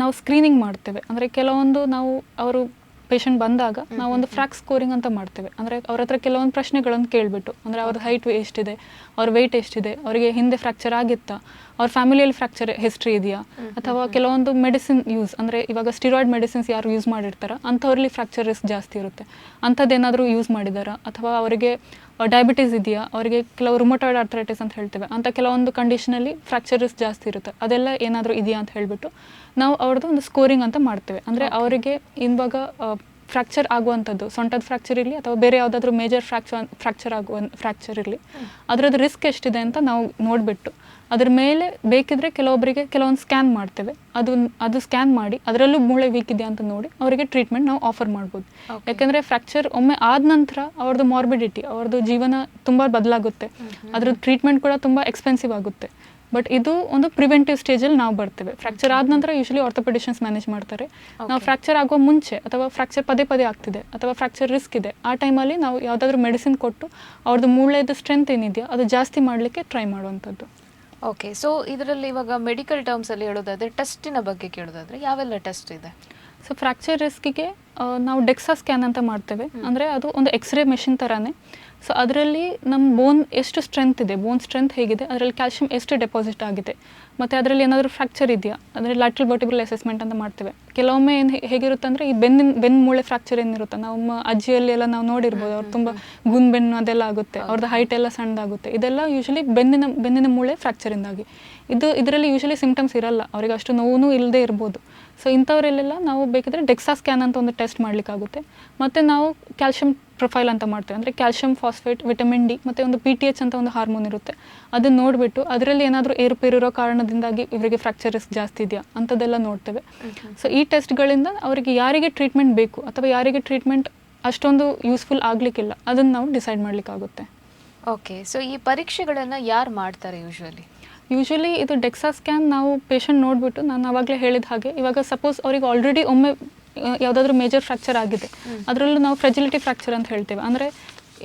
ನಾವು ಸ್ಕ್ರೀನಿಂಗ್ ಮಾಡ್ತೇವೆ. ಅಂದರೆ ಕೆಲವೊಂದು ನಾವು ಅವರು ಪೇಷಂಟ್ ಬಂದಾಗ ನಾವು ಒಂದು ಫ್ರಾಕ್ ಸ್ಕೋರಿಂಗ್ ಅಂತ ಮಾಡ್ತೇವೆ. ಅಂದರೆ ಅವ್ರ ಹತ್ರ ಕೆಲವೊಂದು ಪ್ರಶ್ನೆಗಳನ್ನು ಕೇಳಿಬಿಟ್ಟು, ಅಂದರೆ ಅವ್ರ ಹೈಟ್ ಎಷ್ಟಿದೆ, ಅವ್ರ ವೆಯ್ಟ್ ಎಷ್ಟಿದೆ, ಅವರಿಗೆ ಹಿಂದೆ ಫ್ರ್ಯಾಕ್ಚರ್ ಆಗಿತ್ತಾ, ಅವ್ರ ಫ್ಯಾಮಿಲಿಯಲ್ಲಿ ಫ್ರ್ಯಾಕ್ಚರ್ ಹಿಸ್ಟ್ರಿ ಇದೆಯಾ, ಅಥವಾ ಕೆಲವೊಂದು ಮೆಡಿಸಿನ್ ಯೂಸ್ ಅಂದರೆ ಇವಾಗ ಸ್ಟಿರಾಯ್ಡ್ ಮೆಡಿಸಿನ್ಸ್ ಯಾರು ಯೂಸ್ ಮಾಡಿರ್ತಾರ ಅಂಥವ್ರಲ್ಲಿ ಫ್ರ್ಯಾಕ್ಚರ್ ರಿಸ್ಕ್ ಜಾಸ್ತಿ ಇರುತ್ತೆ. ಅಂಥದ್ದೇನಾದರೂ ಯೂಸ್ ಮಾಡಿದಾರಾ, ಅಥವಾ ಅವರಿಗೆ ಡಯಾಬಿಟೀಸ್ ಇದೆಯಾ, ಅವರಿಗೆ ಕೆಲವು ರುಮಟಾಯ್ಡ್ ಆರ್ಥರೈಟಿಸ್ ಅಂತ ಹೇಳ್ತೇವೆ, ಅಂಥ ಕೆಲವೊಂದು ಕಂಡೀಷನಲ್ಲಿ ಫ್ರ್ಯಾಕ್ಚರ್ ರಿಸ್ಕ್ ಜಾಸ್ತಿ ಇರುತ್ತೆ, ಅದೆಲ್ಲ ಏನಾದರೂ ಇದೆಯಾ ಅಂತ ಹೇಳಿಬಿಟ್ಟು ನಾವು ಅವ್ರದ್ದು ಒಂದು ಸ್ಕೋರಿಂಗ್ ಅಂತ ಮಾಡ್ತೇವೆ. ಅಂದರೆ ಅವರಿಗೆ ಇವಾಗ ಫ್ರ್ಯಾಕ್ಚರ್ ಆಗುವಂಥದ್ದು, ಸೊಂಟದ ಫ್ರ್ಯಾಕ್ಚರ್ ಇರಲಿ ಅಥವಾ ಬೇರೆ ಯಾವುದಾದ್ರೂ ಮೇಜರ್ ಫ್ರ್ಯಾಕ್ಚರ್ ಫ್ರ್ಯಾಕ್ಚರ್ ಇರಲಿ, ಅದರದ್ದು ರಿಸ್ಕ್ ಎಷ್ಟಿದೆ ಅಂತ ನಾವು ನೋಡಿಬಿಟ್ಟು ಅದ್ರ ಮೇಲೆ ಬೇಕಿದ್ರೆ ಕೆಲವೊಬ್ಬರಿಗೆ ಕೆಲವೊಂದು ಸ್ಕ್ಯಾನ್ ಮಾಡ್ತೇವೆ. ಅದು ಸ್ಕ್ಯಾನ್ ಮಾಡಿ ಅದರಲ್ಲೂ ಮೂಳೆ ವೀಕ್ ಇದೆಯಾ ಅಂತ ನೋಡಿ ಅವರಿಗೆ ಟ್ರೀಟ್ಮೆಂಟ್ ನಾವು ಆಫರ್ ಮಾಡ್ಬೋದು. ಯಾಕೆಂದರೆ ಫ್ರ್ಯಾಕ್ಚರ್ ಒಮ್ಮೆ ಆದ ನಂತರ ಅವ್ರದ್ದು ಮಾರ್ಬಿಡಿಟಿ, ಅವ್ರದ್ದು ಜೀವನ ತುಂಬ ಬದಲಾಗುತ್ತೆ, ಅದ್ರದ್ದು ಟ್ರೀಟ್ಮೆಂಟ್ ಕೂಡ ತುಂಬ ಎಕ್ಸ್ಪೆನ್ಸಿವ್ ಆಗುತ್ತೆ. ಬಟ್ ಇದು ಒಂದು ಪ್ರಿವೆಂಟಿವ್ ಸ್ಟೇಜಲ್ಲಿ ನಾವು ಬರ್ತೇವೆ. ಫ್ರ್ಯಾಕ್ಚರ್ ಆದ ನಂತರ ಯೂಶಲಿ ಆರ್ಥೋಪೆಡಿಷನ್ಸ್ ಮ್ಯಾನೇಜ್ ಮಾಡ್ತಾರೆ. ನಾವು ಫ್ರ್ಯಾಕ್ಚರ್ ಆಗೋ ಮುಂಚೆ ಅಥವಾ ಫ್ರ್ಯಾಕ್ಚರ್ ಪದೇ ಆಗ್ತಿದೆ ಅಥವಾ ಫ್ರ್ಯಾಕ್ಚರ್ ರಿಸ್ಕ್ ಇದೆ, ಆ ಟೈಮಲ್ಲಿ ನಾವು ಯಾವುದಾದ್ರೂ ಮೆಡಿಸಿನ್ ಕೊಟ್ಟು ಅವ್ರದ್ದು ಮೂಳೆದು ಸ್ಟ್ರೆಂತ್ ಏನಿದೆಯಾ ಅದು ಜಾಸ್ತಿ ಮಾಡಲಿಕ್ಕೆ ಟ್ರೈ ಮಾಡುವಂಥದ್ದು. ಓಕೆ, ಸೊ ಇದರಲ್ಲಿ ಇವಾಗ ಮೆಡಿಕಲ್ ಟರ್ಮ್ಸಲ್ಲಿ ಹೇಳೋದಾದರೆ ಟೆಸ್ಟಿನ ಬಗ್ಗೆ ಕೇಳೋದಾದರೆ ಯಾವೆಲ್ಲ ಟೆಸ್ಟ್ ಇದೆ? ಸೊ ಫ್ರ್ಯಾಕ್ಚರ್ ರಿಸ್ಕಿಗೆ ನಾವು ಡೆಕ್ಸಾ ಸ್ಕ್ಯಾನ್ ಅಂತ ಮಾಡ್ತೇವೆ. ಅಂದರೆ ಅದು ಒಂದು ಎಕ್ಸ್ರೇ ಮೆಷಿನ್ ಥರನೇ. ಸೊ ಅದರಲ್ಲಿ ನಮ್ಮ ಬೋನ್ ಎಷ್ಟು ಸ್ಟ್ರೆಂತ್ ಇದೆ, ಬೋನ್ ಸ್ಟ್ರೆಂತ್ ಹೇಗಿದೆ, ಅದರಲ್ಲಿ ಕ್ಯಾಲ್ಶಿಯಂ ಎಷ್ಟು ಡೆಪಾಸಿಟ್ ಆಗಿದೆ, ಮತ್ತು ಅದರಲ್ಲಿ ಏನಾದರೂ ಫ್ರ್ಯಾಕ್ಚರ್ ಇದೆಯಾ, ಅಂದರೆ ಲ್ಯಾಟ್ರಲ್ ವರ್ಟಿಬ್ರಲ್ ಅಸೆಸ್ಮೆಂಟ್ ಅಂತ ಮಾಡ್ತೇವೆ. ಕೆಲವೊಮ್ಮೆ ಹೇಗಿರುತ್ತೆ ಅಂದರೆ ಈ ಬೆನ್ನು ಮೂಳೆ ಫ್ರ್ಯಾಕ್ಚರ್ ಏನಿರುತ್ತೆ, ನಮ್ಮ ಅಜ್ಜಿಯಲ್ಲಿ ಎಲ್ಲ ನಾವು ನೋಡಿರ್ಬೋದು, ಅವ್ರು ತುಂಬ ಬೆನ್ನು ಅದೆಲ್ಲ ಆಗುತ್ತೆ, ಅವ್ರದ್ದು ಹೈಟ್ ಎಲ್ಲ ಸಣ್ಣದಾಗುತ್ತೆ. ಇದೆಲ್ಲ ಯೂಶಲಿ ಬೆನ್ನಿನ ಮೂಳೆ ಫ್ರ್ಯಾಕ್ಚರಿಂದಾಗಿ. ಇದರಲ್ಲಿ ಯೂಶಲಿ ಸಿಂಪ್ಟಮ್ಸ್ ಇರಲ್ಲ, ಅವರಿಗೆ ಅಷ್ಟು ನೋವು ಇಲ್ಲದೆ ಇರ್ಬೋದು. ಸೊ ಇಂಥವರಲ್ಲೆಲ್ಲ ನಾವು ಬೇಕಿದ್ರೆ ಡೆಕ್ಸಾ ಸ್ಕ್ಯಾನ್ ಅಂತ ಒಂದು ಟೆಸ್ಟ್ ಮಾಡಲಿಕ್ಕಾಗುತ್ತೆ. ಮತ್ತು ನಾವು ಕ್ಯಾಲ್ಶಿಯಂ ಪ್ರೊಫೈಲ್ ಅಂತ ಮಾಡ್ತೇವೆ. ಅಂದರೆ ಕ್ಯಾಲ್ಶಿಯಂ, ಫಾಸ್ಫೇಟ್, ವಿಟಮಿನ್ ಡಿ ಮತ್ತು ಒಂದು PTH ಅಂತ ಒಂದು ಹಾರ್ಮೋನ್ ಇರುತ್ತೆ. ಅದನ್ನು ನೋಡಿಬಿಟ್ಟು ಅದರಲ್ಲಿ ಏನಾದರೂ ಏರುಪೇರಿರೋ ಕಾರಣದಿಂದಾಗಿ ಇವರಿಗೆ ಫ್ರ್ಯಾಕ್ಚರ್ ರಿಸ್ಕ್ ಜಾಸ್ತಿ ಇದೆಯಾ ಅಂಥದ್ದೆಲ್ಲ ನೋಡ್ತೇವೆ. ಸೊ ಈ ಟೆಸ್ಟ್ಗಳಿಂದ ಅವರಿಗೆ ಯಾರಿಗೆ ಟ್ರೀಟ್ಮೆಂಟ್ ಬೇಕು ಅಥವಾ ಯಾರಿಗೆ ಟ್ರೀಟ್ಮೆಂಟ್ ಅಷ್ಟೊಂದು ಯೂಸ್ಫುಲ್ ಆಗಲಿಕ್ಕಿಲ್ಲ ಅದನ್ನು ನಾವು ಡಿಸೈಡ್ ಮಾಡಲಿಕ್ಕಾಗುತ್ತೆ. ಓಕೆ, ಸೊ ಈ ಪರೀಕ್ಷೆಗಳನ್ನು ಯಾರು ಮಾಡ್ತಾರೆ ಯೂಶಲಿ ಇದು ಡೆಕ್ಸಾ ಸ್ಕ್ಯಾನ್ ನಾವು ಪೇಷಂಟ್ ನೋಡಿಬಿಟ್ಟು, ನಾನು ಆವಾಗಲೇ ಹೇಳಿದ ಹಾಗೆ, ಇವಾಗ ಸಪೋಸ್ ಅವ್ರಿಗೆ ಆಲ್ರೆಡಿ ಒಮ್ಮೆ ಯಾವುದಾದ್ರೂ ಮೇಜರ್ ಫ್ರ್ಯಾಕ್ಚರ್ ಆಗಿದೆ, ಅದರಲ್ಲೂ ನಾವು ಫ್ರೆಜಿಲಿಟಿ ಫ್ರ್ಯಾಕ್ಚರ್ ಅಂತ ಹೇಳ್ತೇವೆ. ಅಂದರೆ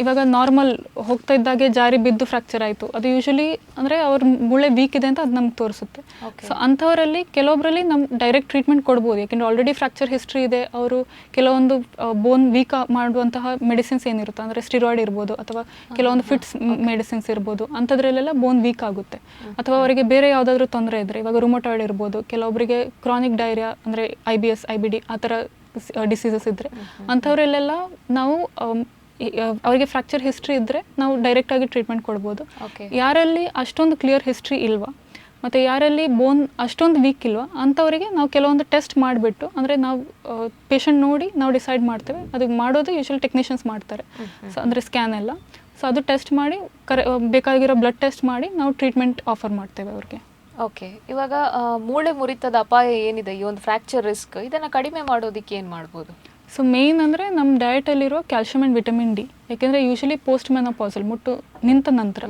ಇವಾಗ ನಾರ್ಮಲ್ ಹೋಗ್ತಾ ಇದ್ದಾಗೆ ಜಾರಿ ಬಿದ್ದು ಫ್ರ್ಯಾಕ್ಚರ್ ಆಯಿತು, ಅದು ಯೂಶಲಿ ಅಂದರೆ ಅವ್ರ ಮೂಳೆ ವೀಕ್ ಇದೆ ಅಂತ ಅದು ನಮ್ಗೆ ತೋರಿಸುತ್ತೆ. ಸೊ ಅಂಥವರಲ್ಲಿ ಕೆಲವೊಬ್ಬರಲ್ಲಿ ನಮ್ಮ ಡೈರೆಕ್ಟ್ ಟ್ರೀಟ್ಮೆಂಟ್ ಕೊಡ್ಬೋದು. ಯಾಕೆಂದರೆ ಆಲ್ರೆಡಿ ಫ್ರ್ಯಾಕ್ಚರ್ ಹಿಸ್ಟ್ರಿ ಇದೆ, ಅವರು ಕೆಲವೊಂದು ಬೋನ್ ವೀಕ್ ಮಾಡುವಂತಹ ಮೆಡಿಸಿನ್ಸ್ ಏನಿರುತ್ತೆ, ಅಂದರೆ ಸ್ಟಿರಾಯ್ಡ್ ಇರ್ಬೋದು ಅಥವಾ ಕೆಲವೊಂದು ಫಿಟ್ಸ್ ಮೆಡಿಸಿನ್ಸ್ ಇರ್ಬೋದು, ಅಂಥದ್ರಲ್ಲೆಲ್ಲ ಬೋನ್ ವೀಕ್ ಆಗುತ್ತೆ. ಅಥವಾ ಅವರಿಗೆ ಬೇರೆ ಯಾವುದಾದ್ರೂ ತೊಂದರೆ ಇದ್ದರೆ, ಇವಾಗ ರುಮಟಾಯ್ಡ್ ಇರ್ಬೋದು, ಕೆಲವೊಬ್ಬರಿಗೆ ಕ್ರಾನಿಕ್ ಡೈರಿಯಾ ಅಂದರೆ IBS, IBD ಆ ಥರ ಡಿಸೀಸಸ್ ಇದ್ದರೆ ಅಂಥವರಲ್ಲೆಲ್ಲ ನಾವು ಅವರಿಗೆ ಫ್ರ್ಯಾಕ್ಚರ್ ಹಿಸ್ಟ್ರಿ ಇದ್ದರೆ ನಾವು ಡೈರೆಕ್ಟಾಗಿ ಟ್ರೀಟ್ಮೆಂಟ್ ಕೊಡ್ಬೋದು. ಯಾರಲ್ಲಿ ಅಷ್ಟೊಂದು ಕ್ಲಿಯರ್ ಹಿಸ್ಟ್ರಿ ಇಲ್ವಾ ಮತ್ತು ಯಾರಲ್ಲಿ ಬೋನ್ ಅಷ್ಟೊಂದು ವೀಕ್ ಇಲ್ವಾ ಅಂಥವರಿಗೆ ನಾವು ಕೆಲವೊಂದು ಟೆಸ್ಟ್ ಮಾಡಿಬಿಟ್ಟು, ಅಂದರೆ ನಾವು ಪೇಷಂಟ್ ನೋಡಿ ನಾವು ಡಿಸೈಡ್ ಮಾಡ್ತೇವೆ. ಅದು ಮಾಡೋದು ಯೂಶಲಿ ಟೆಕ್ನಿಷಿಯನ್ಸ್ ಮಾಡ್ತಾರೆ. ಸೊ ಅಂದರೆ ಸ್ಕ್ಯಾನ್ ಎಲ್ಲ. ಸೊ ಅದು ಟೆಸ್ಟ್ ಮಾಡಿ ಬೇಕಾಗಿರೋ ಬ್ಲಡ್ ಟೆಸ್ಟ್ ಮಾಡಿ ನಾವು ಟ್ರೀಟ್ಮೆಂಟ್ ಆಫರ್ ಮಾಡ್ತೇವೆ ಅವ್ರಿಗೆ. ಓಕೆ, ಇವಾಗ ಮೂಳೆ ಮುರಿತದ ಅಪಾಯ ಏನಿದೆ, ಈ ಒಂದು ಫ್ರ್ಯಾಕ್ಚರ್ ರಿಸ್ಕ್, ಇದನ್ನು ಕಡಿಮೆ ಮಾಡೋದಕ್ಕೆ ಏನು ಮಾಡ್ಬೋದು? ಸೊ ಮೇಯ್ನ್ ಅಂದರೆ ನಮ್ಮ ಡಯಟಲ್ಲಿರೋ ಕ್ಯಾಲ್ಶಿಯಂ ಆ್ಯಂಡ್ ವಿಟಮಿನ್ ಡಿ. ಯಾಕೆಂದರೆ ಯೂಶಲಿ ಪೋಸ್ಟ್ ಮೆನೋಪಾಸಲ್ ಮುಟ್ಟು ನಿಂತ ನಂತರ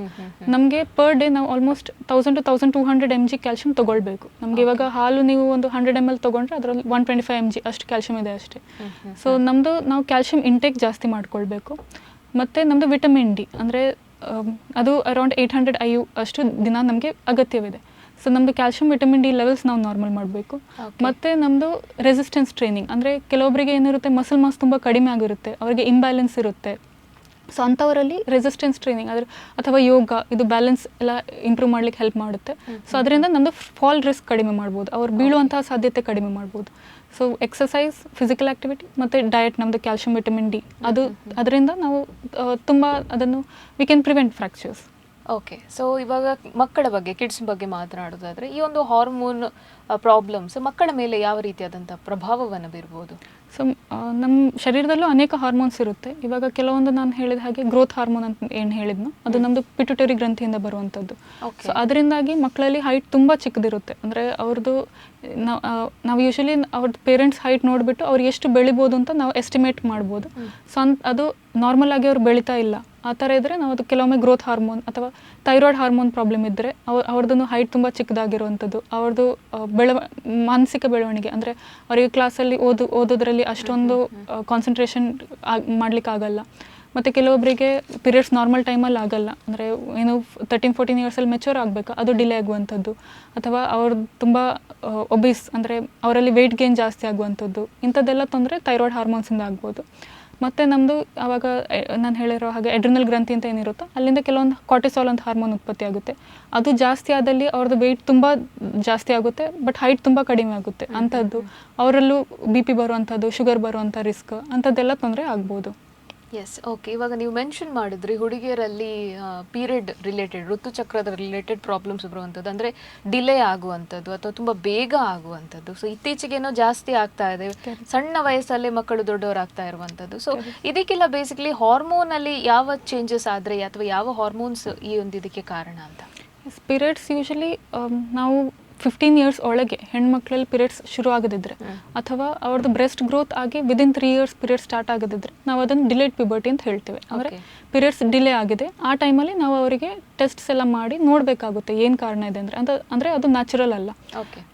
ನಮಗೆ ಪರ್ ಡೇ ನಾವು ಆಲ್ಮೋಸ್ಟ್ 1000 to 1200 mg ಕ್ಯಾಲ್ಶಿಯಂ ತೊಗೊಳ್ಬೇಕು. ನಮಗೆ ಇವಾಗ ಹಾಲು ನೀವು ಒಂದು 100 ml ತೊಗೊಂಡ್ರೆ ಅದರಲ್ಲಿ 125 mg ಅಷ್ಟು ಕ್ಯಾಲ್ಶಿಯಂ ಇದೆ ಅಷ್ಟೇ. ಸೊ ನಾವು ಕ್ಯಾಲ್ಶಿಯಂ ಇಂಟೇಕ್ ಜಾಸ್ತಿ ಮಾಡ್ಕೊಳ್ಬೇಕು. ಮತ್ತು ನಮ್ಮದು ವಿಟಮಿನ್ ಡಿ ಅಂದರೆ ಅದು ಅರೌಂಡ್ 800 IU ಅಷ್ಟು ದಿನ ನಮಗೆ ಅಗತ್ಯವಿದೆ. ಸೊ ನಮ್ಮದು ಕ್ಯಾಲ್ಶಿಯಂ, ವಿಟಮಿನ್ ಡಿ ಲೆವೆಲ್ಸ್ ನಾವು ನಾರ್ಮಲ್ ಮಾಡಬೇಕು. ಮತ್ತು ನಮ್ಮದು ರೆಸಿಸ್ಟೆನ್ಸ್ ಟ್ರೈನಿಂಗ್, ಅಂದರೆ ಕೆಲವೊಬ್ಬರಿಗೆ ಏನಿರುತ್ತೆ ಮಸಲ್ ಮಾಸ್ ತುಂಬ ಕಡಿಮೆ ಆಗಿರುತ್ತೆ, ಅವರಿಗೆ ಇಂಬ್ಯಾಲೆನ್ಸ್ ಇರುತ್ತೆ. ಸೊ ಅಂಥವರಲ್ಲಿ ರೆಸಿಸ್ಟೆನ್ಸ್ ಟ್ರೈನಿಂಗ್ ಅಥವಾ ಯೋಗ ಇದು ಬ್ಯಾಲೆನ್ಸ್ ಎಲ್ಲ ಇಂಪ್ರೂವ್ ಮಾಡ್ಲಿಕ್ಕೆ ಹೆಲ್ಪ್ ಮಾಡುತ್ತೆ. ಸೊ ಅದರಿಂದ ನಮ್ಮದು ಫಾಲ್ ರಿಸ್ಕ್ ಕಡಿಮೆ ಮಾಡ್ಬೋದು, ಅವ್ರು ಬೀಳುವಂತಹ ಸಾಧ್ಯತೆ ಕಡಿಮೆ ಮಾಡ್ಬೋದು. ಸೊ ಎಕ್ಸಸೈಸ್, ಫಿಸಿಕಲ್ ಆ್ಯಕ್ಟಿವಿಟಿ ಮತ್ತು ಡಯಟ್, ನಮ್ಮದು ಕ್ಯಾಲ್ಶಿಯಂ, ವಿಟಮಿನ್ ಡಿ, ಅದರಿಂದ ನಾವು ತುಂಬ ಅದನ್ನು we can prevent fractures. Okay, so ಇವಾಗ ಮಕ್ಕಳ ಬಗ್ಗೆ, ಕಿಡ್ಸ್ ಬಗ್ಗೆ ಮಾತನಾಡೋದಾದರೆ, ಈ ಒಂದು ಹಾರ್ಮೋನ್ ಪ್ರಾಬ್ಲಮ್ಸ್ ಮಕ್ಕಳ ಮೇಲೆ ಯಾವ ರೀತಿಯಾದಂಥ ಪ್ರಭಾವವನ್ನು ಬೀರ್ಬೋದು? ಸೊ ನಮ್ಮ ಶರೀರದಲ್ಲೂ ಅನೇಕ ಹಾರ್ಮೋನ್ಸ್ ಇರುತ್ತೆ. ಇವಾಗ ಕೆಲವೊಂದು ನಾನು ಹೇಳಿದ ಹಾಗೆ ಗ್ರೋತ್ ಹಾರ್ಮೋನ್ ಅಂತ ಏನು ಹೇಳಿದ್ನೋ ಅದು ನಮ್ಮದು ಪಿಟ್ಯುಟರಿ ಗ್ರಂಥಿಯಿಂದ ಬರುವಂಥದ್ದು. ಸೊ ಅದರಿಂದಾಗಿ ಮಕ್ಕಳಲ್ಲಿ ಹೈಟ್ ತುಂಬ ಚಿಕ್ಕದಿರುತ್ತೆ. ಅಂದರೆ ಅವ್ರದ್ದು ನಾವು ಯೂಶಲಿ ಅವ್ರದ್ದು ಪೇರೆಂಟ್ಸ್ ಹೈಟ್ ನೋಡಿಬಿಟ್ಟು ಅವ್ರು ಎಷ್ಟು ಬೆಳಿಬೋದು ಅಂತ ನಾವು ಎಸ್ಟಿಮೇಟ್ ಮಾಡ್ಬೋದು. ಸೊ ಅದು ನಾರ್ಮಲ್ ಆಗಿ ಅವ್ರು ಬೆಳೀತಾ ಇಲ್ಲ ಆ ಥರ ಇದ್ದರೆ ನಾವು ಅದು ಕೆಲವೊಮ್ಮೆ ಗ್ರೋತ್ ಹಾರ್ಮೋನ್ ಅಥವಾ ಥೈರಾಯ್ಡ್ ಹಾರ್ಮೋನ್ ಪ್ರಾಬ್ಲಮ್ ಇದ್ದರೆ ಅವ್ರದ್ದು ಹೈಟ್ ತುಂಬ ಚಿಕ್ಕದಾಗಿರುವಂಥದ್ದು, ಅವ್ರದ್ದು ಮಾನಸಿಕ ಬೆಳವಣಿಗೆ ಅಂದರೆ ಅವರಿಗೆ ಕ್ಲಾಸಲ್ಲಿ ಓದೋದ್ರಲ್ಲಿ ಅಷ್ಟೊಂದು ಕಾನ್ಸಂಟ್ರೇಷನ್ ಮಾಡಲಿಕ್ಕಾಗಲ್ಲ. ಮತ್ತು ಕೆಲವೊಬ್ಬರಿಗೆ ಪೀರಿಯಡ್ಸ್ ನಾರ್ಮಲ್ ಟೈಮಲ್ಲಿ ಆಗಲ್ಲ, ಅಂದರೆ ಏನು 13-14 ಇಯರ್ಸಲ್ಲಿ ಮೆಚೂರ್ ಆಗಬೇಕು, ಅದು ಡಿಲೇ ಆಗುವಂಥದ್ದು. ಅಥವಾ ಅವ್ರು ತುಂಬ ಒಬಿಸ್ ಅಂದರೆ ಅವರಲ್ಲಿ ವೆಯ್ಟ್ ಗೇನ್ ಜಾಸ್ತಿ ಆಗುವಂಥದ್ದು, ಇಂಥದ್ದೆಲ್ಲ ತೊಂದರೆ ಥೈರಾಯ್ಡ್ ಹಾರ್ಮೋನ್ಸಿಂದ ಆಗ್ಬೋದು. ಮತ್ತು ನಮ್ಮದು ಆವಾಗ ನಾನು ಹೇಳಿರೋ ಹಾಗೆ ಎಡ್ರಿನಲ್ ಗ್ರಂಥಿ ಅಂತ ಏನಿರುತ್ತೋ ಅಲ್ಲಿಂದ ಕೆಲವೊಂದು ಕಾರ್ಟಿಸಾಲ್ ಅಂತ ಹಾರ್ಮೋನ್ ಉತ್ಪತ್ತಿ ಆಗುತ್ತೆ. ಅದು ಜಾಸ್ತಿ ಆದಲ್ಲಿ ಅವ್ರದ್ದು ವೆಯ್ಟ್ ತುಂಬ ಜಾಸ್ತಿ ಆಗುತ್ತೆ, ಬಟ್ ಹೈಟ್ ತುಂಬ ಕಡಿಮೆ ಆಗುತ್ತೆ. ಅಂಥದ್ದು ಅವರಲ್ಲೂ BP ಬರುವಂಥದ್ದು, ಶುಗರ್ ಬರುವಂಥ ರಿಸ್ಕ್ ಅಂಥದ್ದೆಲ್ಲ ತೊಂದರೆ ಆಗ್ಬೋದು. Yes, okay. ಇವಾಗ ನೀವು ಮೆನ್ಷನ್ ಮಾಡಿದ್ರಿ ಹುಡುಗಿಯರಲ್ಲಿ ಪೀರಿಯಡ್ ರಿಲೇಟೆಡ್, ಋತುಚಕ್ರದ ರಿಲೇಟೆಡ್ ಪ್ರಾಬ್ಲಮ್ಸ್ ಬರುವಂಥದ್ದು, ಅಂದರೆ ಡಿಲೇ ಆಗುವಂಥದ್ದು ಅಥವಾ ತುಂಬ ಬೇಗ ಆಗುವಂಥದ್ದು. ಸೊ ಇತ್ತೀಚೆಗೇನೋ ಜಾಸ್ತಿ ಆಗ್ತಾ ಇದೆ, ಸಣ್ಣ ವಯಸ್ಸಲ್ಲೇ ಮಕ್ಕಳು ದೊಡ್ಡವರಾಗ್ತಾ ಇರುವಂಥದ್ದು. ಸೊ ಇದಕ್ಕೆಲ್ಲ ಬೇಸಿಕಲಿ ಹಾರ್ಮೋನಲ್ಲಿ ಯಾವ ಚೇಂಜಸ್ ಆದರೆ ಅಥವಾ ಯಾವ ಹಾರ್ಮೋನ್ಸ್ ಈ ಒಂದು ಇದಕ್ಕೆ ಕಾರಣ ಅಂತ? ಪೀರಿಯಡ್ಸ್ ಯೂಶಲಿ ನಾವು 15 ಇಯರ್ಸ್ ಒಳಗೆ ಹೆಣ್ಮಕ್ಳಲ್ಲಿ ಪೀರಿಯಡ್ಸ್ ಶುರು ಆಗದಿದ್ರೆ ಅಥವಾ ಅವ್ರದ್ದು ಬ್ರೆಸ್ಟ್ ಗ್ರೋತ್ ಆಗಿ ವಿದಿನ್ 3 ಇಯರ್ಸ್ ಪೀರಿಯಡ್ಸ್ ಸ್ಟಾರ್ಟ್ ಆಗದಿದ್ರೆ ನಾವು ಅದನ್ನು ಡಿಲೇಡ್ ಪ್ಯೂಬರ್ಟಿ ಅಂತ ಹೇಳ್ತೇವೆ. ಅಂದರೆ ಪೀರಿಯಡ್ಸ್ ಡಿಲೇ ಆಗಿದೆ, ಆ ಟೈಮಲ್ಲಿ ನಾವು ಅವರಿಗೆ ಟೆಸ್ಟ್ಸ್ ಎಲ್ಲ ಮಾಡಿ ನೋಡಬೇಕಾಗುತ್ತೆ ಏನು ಕಾರಣ ಇದೆ ಅಂದರೆ ಅದು ನ್ಯಾಚುರಲ್ ಅಲ್ಲ.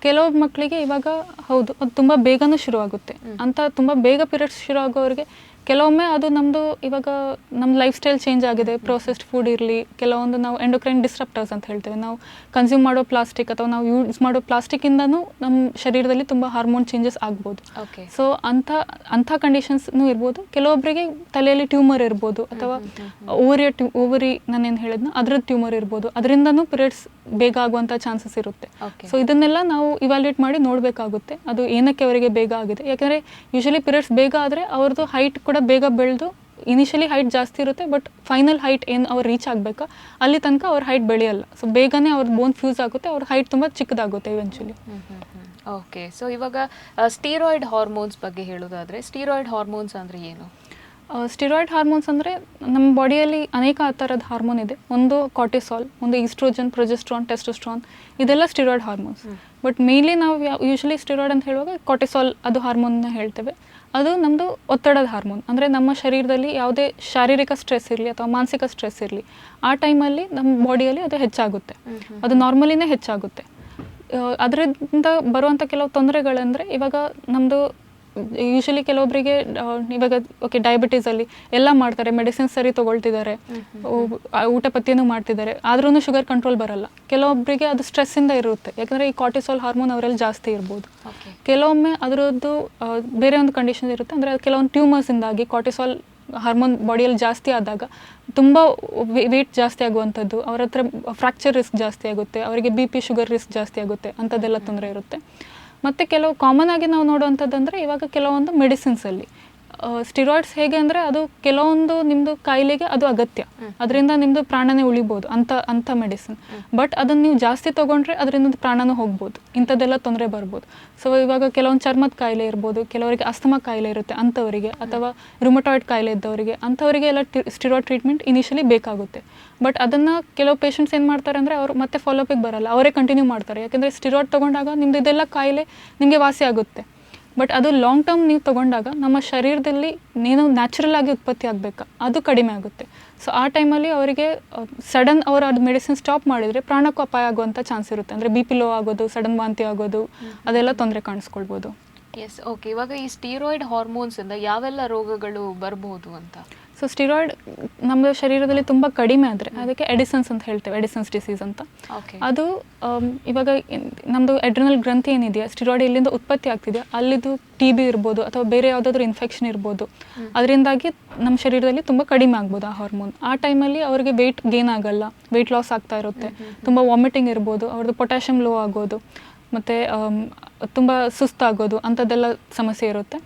ಕೆಲವು ಮಕ್ಕಳಿಗೆ ಇವಾಗ ಹೌದು ಅದು ತುಂಬ ಬೇಗನೂ ಶುರು ಆಗುತ್ತೆ. ಅಂತ ತುಂಬ ಬೇಗ ಪೀರಿಯಡ್ಸ್ ಶುರು ಆಗೋರಿಗೆ ಕೆಲವೊಮ್ಮೆ ಅದು ನಮ್ಮದು ಇವಾಗ ನಮ್ಮ ಲೈಫ್ ಸ್ಟೈಲ್ ಚೇಂಜ್ ಆಗಿದೆ, ಪ್ರೊಸೆಸ್ಡ್ ಫುಡ್ ಇರಲಿ, ಕೆಲವೊಂದು ನಾವು ಎಂಡೋಕ್ರೈನ್ ಡಿಸ್ರಪ್ಟರ್ಸ್ ಅಂತ ಹೇಳ್ತೇವೆ, ನಾವು ಕನ್ಸ್ಯೂಮ್ ಮಾಡೋ ಪ್ಲಾಸ್ಟಿಕ್ ಅಥವಾ ನಾವು ಯೂಸ್ ಮಾಡೋ ಪ್ಲಾಸ್ಟಿಕ್ಕಿಂದನೂ ನಮ್ಮ ಶರೀರದಲ್ಲಿ ತುಂಬ ಹಾರ್ಮೋನ್ ಚೇಂಜಸ್ ಆಗ್ಬೋದು. ಸೊ ಅಂಥ ಕಂಡೀಷನ್ಸ್ನೂ ಇರ್ಬೋದು. ಕೆಲವೊಬ್ಬರಿಗೆ ತಲೆಯಲ್ಲಿ ಟ್ಯೂಮರ್ ಇರ್ಬೋದು ಅಥವಾ ಓವರಿ ನಾನೇನು ಹೇಳಿದ್ನೋ ಅದ್ರದ್ದು ಟ್ಯೂಮರ್ ಇರ್ಬೋದು, ಅದರಿಂದನೂ ಪೀರಿಯಡ್ಸ್ ಬೇಗ ಆಗುವಂಥ ಚಾನ್ಸಸ್ ಇರುತ್ತೆ. ಸೊ ಇದನ್ನೆಲ್ಲ ನಾವು ಇವ್ಯಾಲ್ಯೂಯೇಟ್ ಮಾಡಿ ನೋಡಬೇಕಾಗುತ್ತೆ, ಅದು ಏನಕ್ಕೆ ಅವರಿಗೆ ಬೇಗ ಆಗಿದೆ. ಯಾಕಂದರೆ ಯೂಶಲಿ ಪೀರಿಯಡ್ಸ್ ಬೇಗ ಆದರೆ ಅವ್ರದ್ದು ಹೈಟ್ ಕೂಡ ಬೇಗ ಬೆಳೆದು ಇನಿಷಿಯಲಿ ಹೈಟ್ ಜಾಸ್ತಿ ಇರುತ್ತೆ, ಬಟ್ ಫೈನಲ್ ಹೈಟ್ ಏನು ಅವ್ರು ರೀಚ್ ಆಗಬೇಕಾ ಅಲ್ಲಿ ತನಕ ಅವ್ರ ಹೈಟ್ ಬೆಳೆಯಲ್ಲ. ಸೊ ಬೇಗನೆ ಅವ್ರ ಬೋನ್ ಫ್ಯೂಸ್ ಆಗುತ್ತೆ, ಅವ್ರ ಹೈಟ್ ತುಂಬ ಚಿಕ್ಕದಾಗುತ್ತೆ ಇವೆಂಚುಲಿ. ಓಕೆ. ಸೊ ಇವಾಗ ಸ್ಟೀರಾಯ್ಡ್ ಹಾರ್ಮೋನ್ಸ್ ಬಗ್ಗೆ ಹೇಳೋದಾದರೆ, ಸ್ಟೀರಾಯ್ಡ್ ಹಾರ್ಮೋನ್ಸ್ ಅಂದರೆ ಏನು? ಸ್ಟಿರಾಯ್ಡ್ ಹಾರ್ಮೋನ್ಸ್ ಅಂದರೆ ನಮ್ಮ ಬಾಡಿಯಲ್ಲಿ ಅನೇಕ ಥರದ ಹಾರ್ಮೋನ್ ಇದೆ. ಒಂದು ಕಾರ್ಟಿಸಾಲ್, ಒಂದು ಈಸ್ಟ್ರೋಜನ್, ಪ್ರೊಜೆಸ್ಟ್ರಾನ್, ಟೆಸ್ಟೋಸ್ಟ್ರಾನ್, ಇದೆಲ್ಲ ಸ್ಟಿರಾಯ್ಡ್ ಹಾರ್ಮೋನ್ಸ್. ಬಟ್ ಮೇನ್ಲಿ ನಾವು ಯೂಶಲಿ ಸ್ಟಿರಾಯ್ಡ್ ಅಂತ ಹೇಳುವಾಗ ಕಾರ್ಟಿಸಾಲ್ ಅದು ಹಾರ್ಮೋನ್ನ ಹೇಳ್ತೇವೆ. ಅದು ನಮ್ಮದು ಒತ್ತಡದ ಹಾರ್ಮೋನ್. ಅಂದರೆ ನಮ್ಮ ಶರೀರದಲ್ಲಿ ಯಾವುದೇ ಶಾರೀರಿಕ ಸ್ಟ್ರೆಸ್ ಇರಲಿ ಅಥವಾ ಮಾನಸಿಕ ಸ್ಟ್ರೆಸ್ ಇರಲಿ, ಆ ಟೈಮಲ್ಲಿ ನಮ್ಮ ಬಾಡಿಯಲ್ಲಿ ಅದು ಹೆಚ್ಚಾಗುತ್ತೆ, ಅದು ನಾರ್ಮಲಿನೇ ಹೆಚ್ಚಾಗುತ್ತೆ. ಅದರಿಂದ ಬರುವಂಥ ಕೆಲವು ತೊಂದರೆಗಳಂದರೆ ಇವಾಗ ನಮ್ಮದು ಯೂಶಲಿ ಕೆಲವೊಬ್ಬರಿಗೆ ಇವಾಗ ಡಯಾಬಿಟೀಸಲ್ಲಿ ಎಲ್ಲ ಮಾಡ್ತಾರೆ, ಮೆಡಿಸಿನ್ಸ್ ಸರಿ ತೊಗೊಳ್ತಿದ್ದಾರೆ, ಊಟ ಪಥ್ಯನೂ ಮಾಡ್ತಿದ್ದಾರೆ, ಆದ್ರೂ ಶುಗರ್ ಕಂಟ್ರೋಲ್ ಬರಲ್ಲ. ಕೆಲವೊಬ್ಬರಿಗೆ ಅದು ಸ್ಟ್ರೆಸ್ಸಿಂದ ಇರುತ್ತೆ, ಯಾಕಂದರೆ ಈ ಕಾರ್ಟಿಸಾಲ್ ಹಾರ್ಮೋನ್ ಅವರಲ್ಲಿ ಜಾಸ್ತಿ ಇರ್ಬೋದು. ಕೆಲವೊಮ್ಮೆ ಅದರದ್ದು ಬೇರೆ ಒಂದು ಕಂಡೀಷನ್ ಇರುತ್ತೆ, ಅಂದರೆ ಕೆಲವೊಂದು ಟ್ಯೂಮರ್ಸಿಂದಾಗಿ ಕಾರ್ಟಿಸಾಲ್ ಹಾರ್ಮೋನ್ ಬಾಡಿಯಲ್ಲಿ ಜಾಸ್ತಿ ಆದಾಗ ತುಂಬ ವೆಯ್ಟ್ ಜಾಸ್ತಿ ಆಗುವಂಥದ್ದು, ಅವ್ರ ಹತ್ರ ಫ್ರ್ಯಾಕ್ಚರ್ ರಿಸ್ಕ್ ಜಾಸ್ತಿ ಆಗುತ್ತೆ, ಅವರಿಗೆ BP ಶುಗರ್ ರಿಸ್ಕ್ ಜಾಸ್ತಿ ಆಗುತ್ತೆ, ಅಂಥದ್ದೆಲ್ಲ ತೊಂದರೆ ಇರುತ್ತೆ. ಮತ್ತು ಕೆಲವು ಕಾಮನ್ ಆಗಿ ನಾವು ನೋಡುವಂಥದ್ದಂದರೆ ಇವಾಗ ಕೆಲವೊಂದು ಮೆಡಿಸಿನ್ಸಲ್ಲಿ ಸ್ಟಿರಾಯ್ಡ್ಸ್ ಹೇಗೆ ಅಂದರೆ ಅದು ಕೆಲವೊಂದು ನಿಮ್ಮದು ಕಾಯಿಲೆಗೆ ಅದು ಅಗತ್ಯ, ಅದರಿಂದ ನಿಮ್ಮದು ಪ್ರಾಣನೇ ಉಳಿಬೋದು ಅಂಥ ಮೆಡಿಸಿನ್. ಬಟ್ ಅದನ್ನು ನೀವು ಜಾಸ್ತಿ ತೊಗೊಂಡ್ರೆ ಅದರಿಂದ ಪ್ರಾಣನೂ ಹೋಗ್ಬೋದು, ಇಂಥದ್ದೆಲ್ಲ ತೊಂದರೆ ಬರ್ಬೋದು. ಸೊ ಇವಾಗ ಕೆಲವೊಂದು ಚರ್ಮದ ಕಾಯಿಲೆ ಇರ್ಬೋದು, ಕೆಲವರಿಗೆ ಅಸ್ತಮಾ ಕಾಯಿಲೆ ಇರುತ್ತೆ ಅಂಥವರಿಗೆ, ಅಥವಾ ರುಮಟಾಯ್ಡ್ ಕಾಯಿಲೆ ಇದ್ದವರಿಗೆ, ಅಂಥವರಿಗೆ ಎಲ್ಲ ಸ್ಟಿರಾಯ್ಡ್ ಟ್ರೀಟ್ಮೆಂಟ್ ಇನಿಷಿಯಲಿ ಬೇಕಾಗುತ್ತೆ. ಬಟ್ ಅದನ್ನು ಕೆಲವು ಪೇಷಂಟ್ಸ್ ಏನು ಮಾಡ್ತಾರೆ ಅಂದರೆ ಅವರು ಮತ್ತೆ ಫಾಲೋಅಪಿಗೆ ಬರಲ್ಲ, ಅವರೇ ಕಂಟಿನ್ಯೂ ಮಾಡ್ತಾರೆ. ಯಾಕೆಂದರೆ ಸ್ಟಿರಾಯ್ಡ್ ತೊಗೊಂಡಾಗ ನಿಮ್ಮದು ಇದೆಲ್ಲ ಕಾಯಿಲೆ ನಿಮಗೆ ವಾಸಿ ಆಗುತ್ತೆ, ಬಟ್ ಅದು ಲಾಂಗ್ ಟರ್ಮ್ ನೀವು ತೊಗೊಂಡಾಗ ನಮ್ಮ ಶರೀರದಲ್ಲಿ ಏನು ನ್ಯಾಚುರಲ್ ಆಗಿ ಉತ್ಪತ್ತಿ ಆಗಬೇಕಾ ಅದು ಕಡಿಮೆ ಆಗುತ್ತೆ. ಸೊ ಆ ಟೈಮಲ್ಲಿ ಅವರಿಗೆ ಸಡನ್ ಅವರು ಅದು ಮೆಡಿಸಿನ್ ಸ್ಟಾಪ್ ಮಾಡಿದರೆ ಪ್ರಾಣಕ್ಕೂ ಅಪಾಯ ಆಗುವಂಥ ಚಾನ್ಸ್ ಇರುತ್ತೆ. ಅಂದರೆ BP ಲೋ ಆಗೋದು, ಸಡನ್ ವಾಂತಿ ಆಗೋದು, ಅದೆಲ್ಲ ತೊಂದರೆ ಕಾಣಿಸ್ಕೊಳ್ಬೋದು. S, okay. ಇವಾಗ ಈ ಸ್ಟೀರಾಯ್ಡ್ ಹಾರ್ಮೋನ್ಸಿಂದ ಯಾವೆಲ್ಲ ರೋಗಗಳು ಬರ್ಬೋದು ಅಂತ? ಸೊ ಸ್ಟಿರಾಯ್ಡ್ ನಮ್ಮ ಶರೀರದಲ್ಲಿ ತುಂಬ ಕಡಿಮೆ ಆದರೆ ಅದಕ್ಕೆ ಎಡಿಸನ್ಸ್ ಅಂತ ಹೇಳ್ತೇವೆ, ಎಡಿಸನ್ಸ್ ಡಿಸೀಸ್ ಅಂತ. ಅದು ಇವಾಗ ನಮ್ಮದು ಎಡ್ರಿನಲ್ ಗ್ರಂಥಿ ಏನಿದೆಯಾ, ಸ್ಟಿರಾಯ್ಡ್ ಎಲ್ಲಿಂದ ಉತ್ಪತ್ತಿ ಆಗ್ತಿದೆ ಅಲ್ಲಿದು TB ಇರ್ಬೋದು ಅಥವಾ ಬೇರೆ ಯಾವುದಾದ್ರೂ ಇನ್ಫೆಕ್ಷನ್ ಇರ್ಬೋದು, ಅದರಿಂದಾಗಿ ನಮ್ಮ ಶರೀರದಲ್ಲಿ ತುಂಬ ಕಡಿಮೆ ಆಗ್ಬೋದು ಆ ಹಾರ್ಮೋನ್. ಆ ಟೈಮಲ್ಲಿ ಅವರಿಗೆ ವೆಯ್ಟ್ ಗೇನ್ ಆಗಲ್ಲ, ವೆಯ್ಟ್ ಲಾಸ್ ಆಗ್ತಾ ಇರುತ್ತೆ, ತುಂಬ ವಾಮಿಟಿಂಗ್ ಇರ್ಬೋದು, ಅವ್ರದ್ದು ಪೊಟ್ಯಾಷಿಯಮ್ ಲೋ ಆಗೋದು, ಮತ್ತು ತುಂಬ ಸುಸ್ತಾಗೋದು, ಅಂಥದ್ದೆಲ್ಲ ಸಮಸ್ಯೆ ಇರುತ್ತೆ.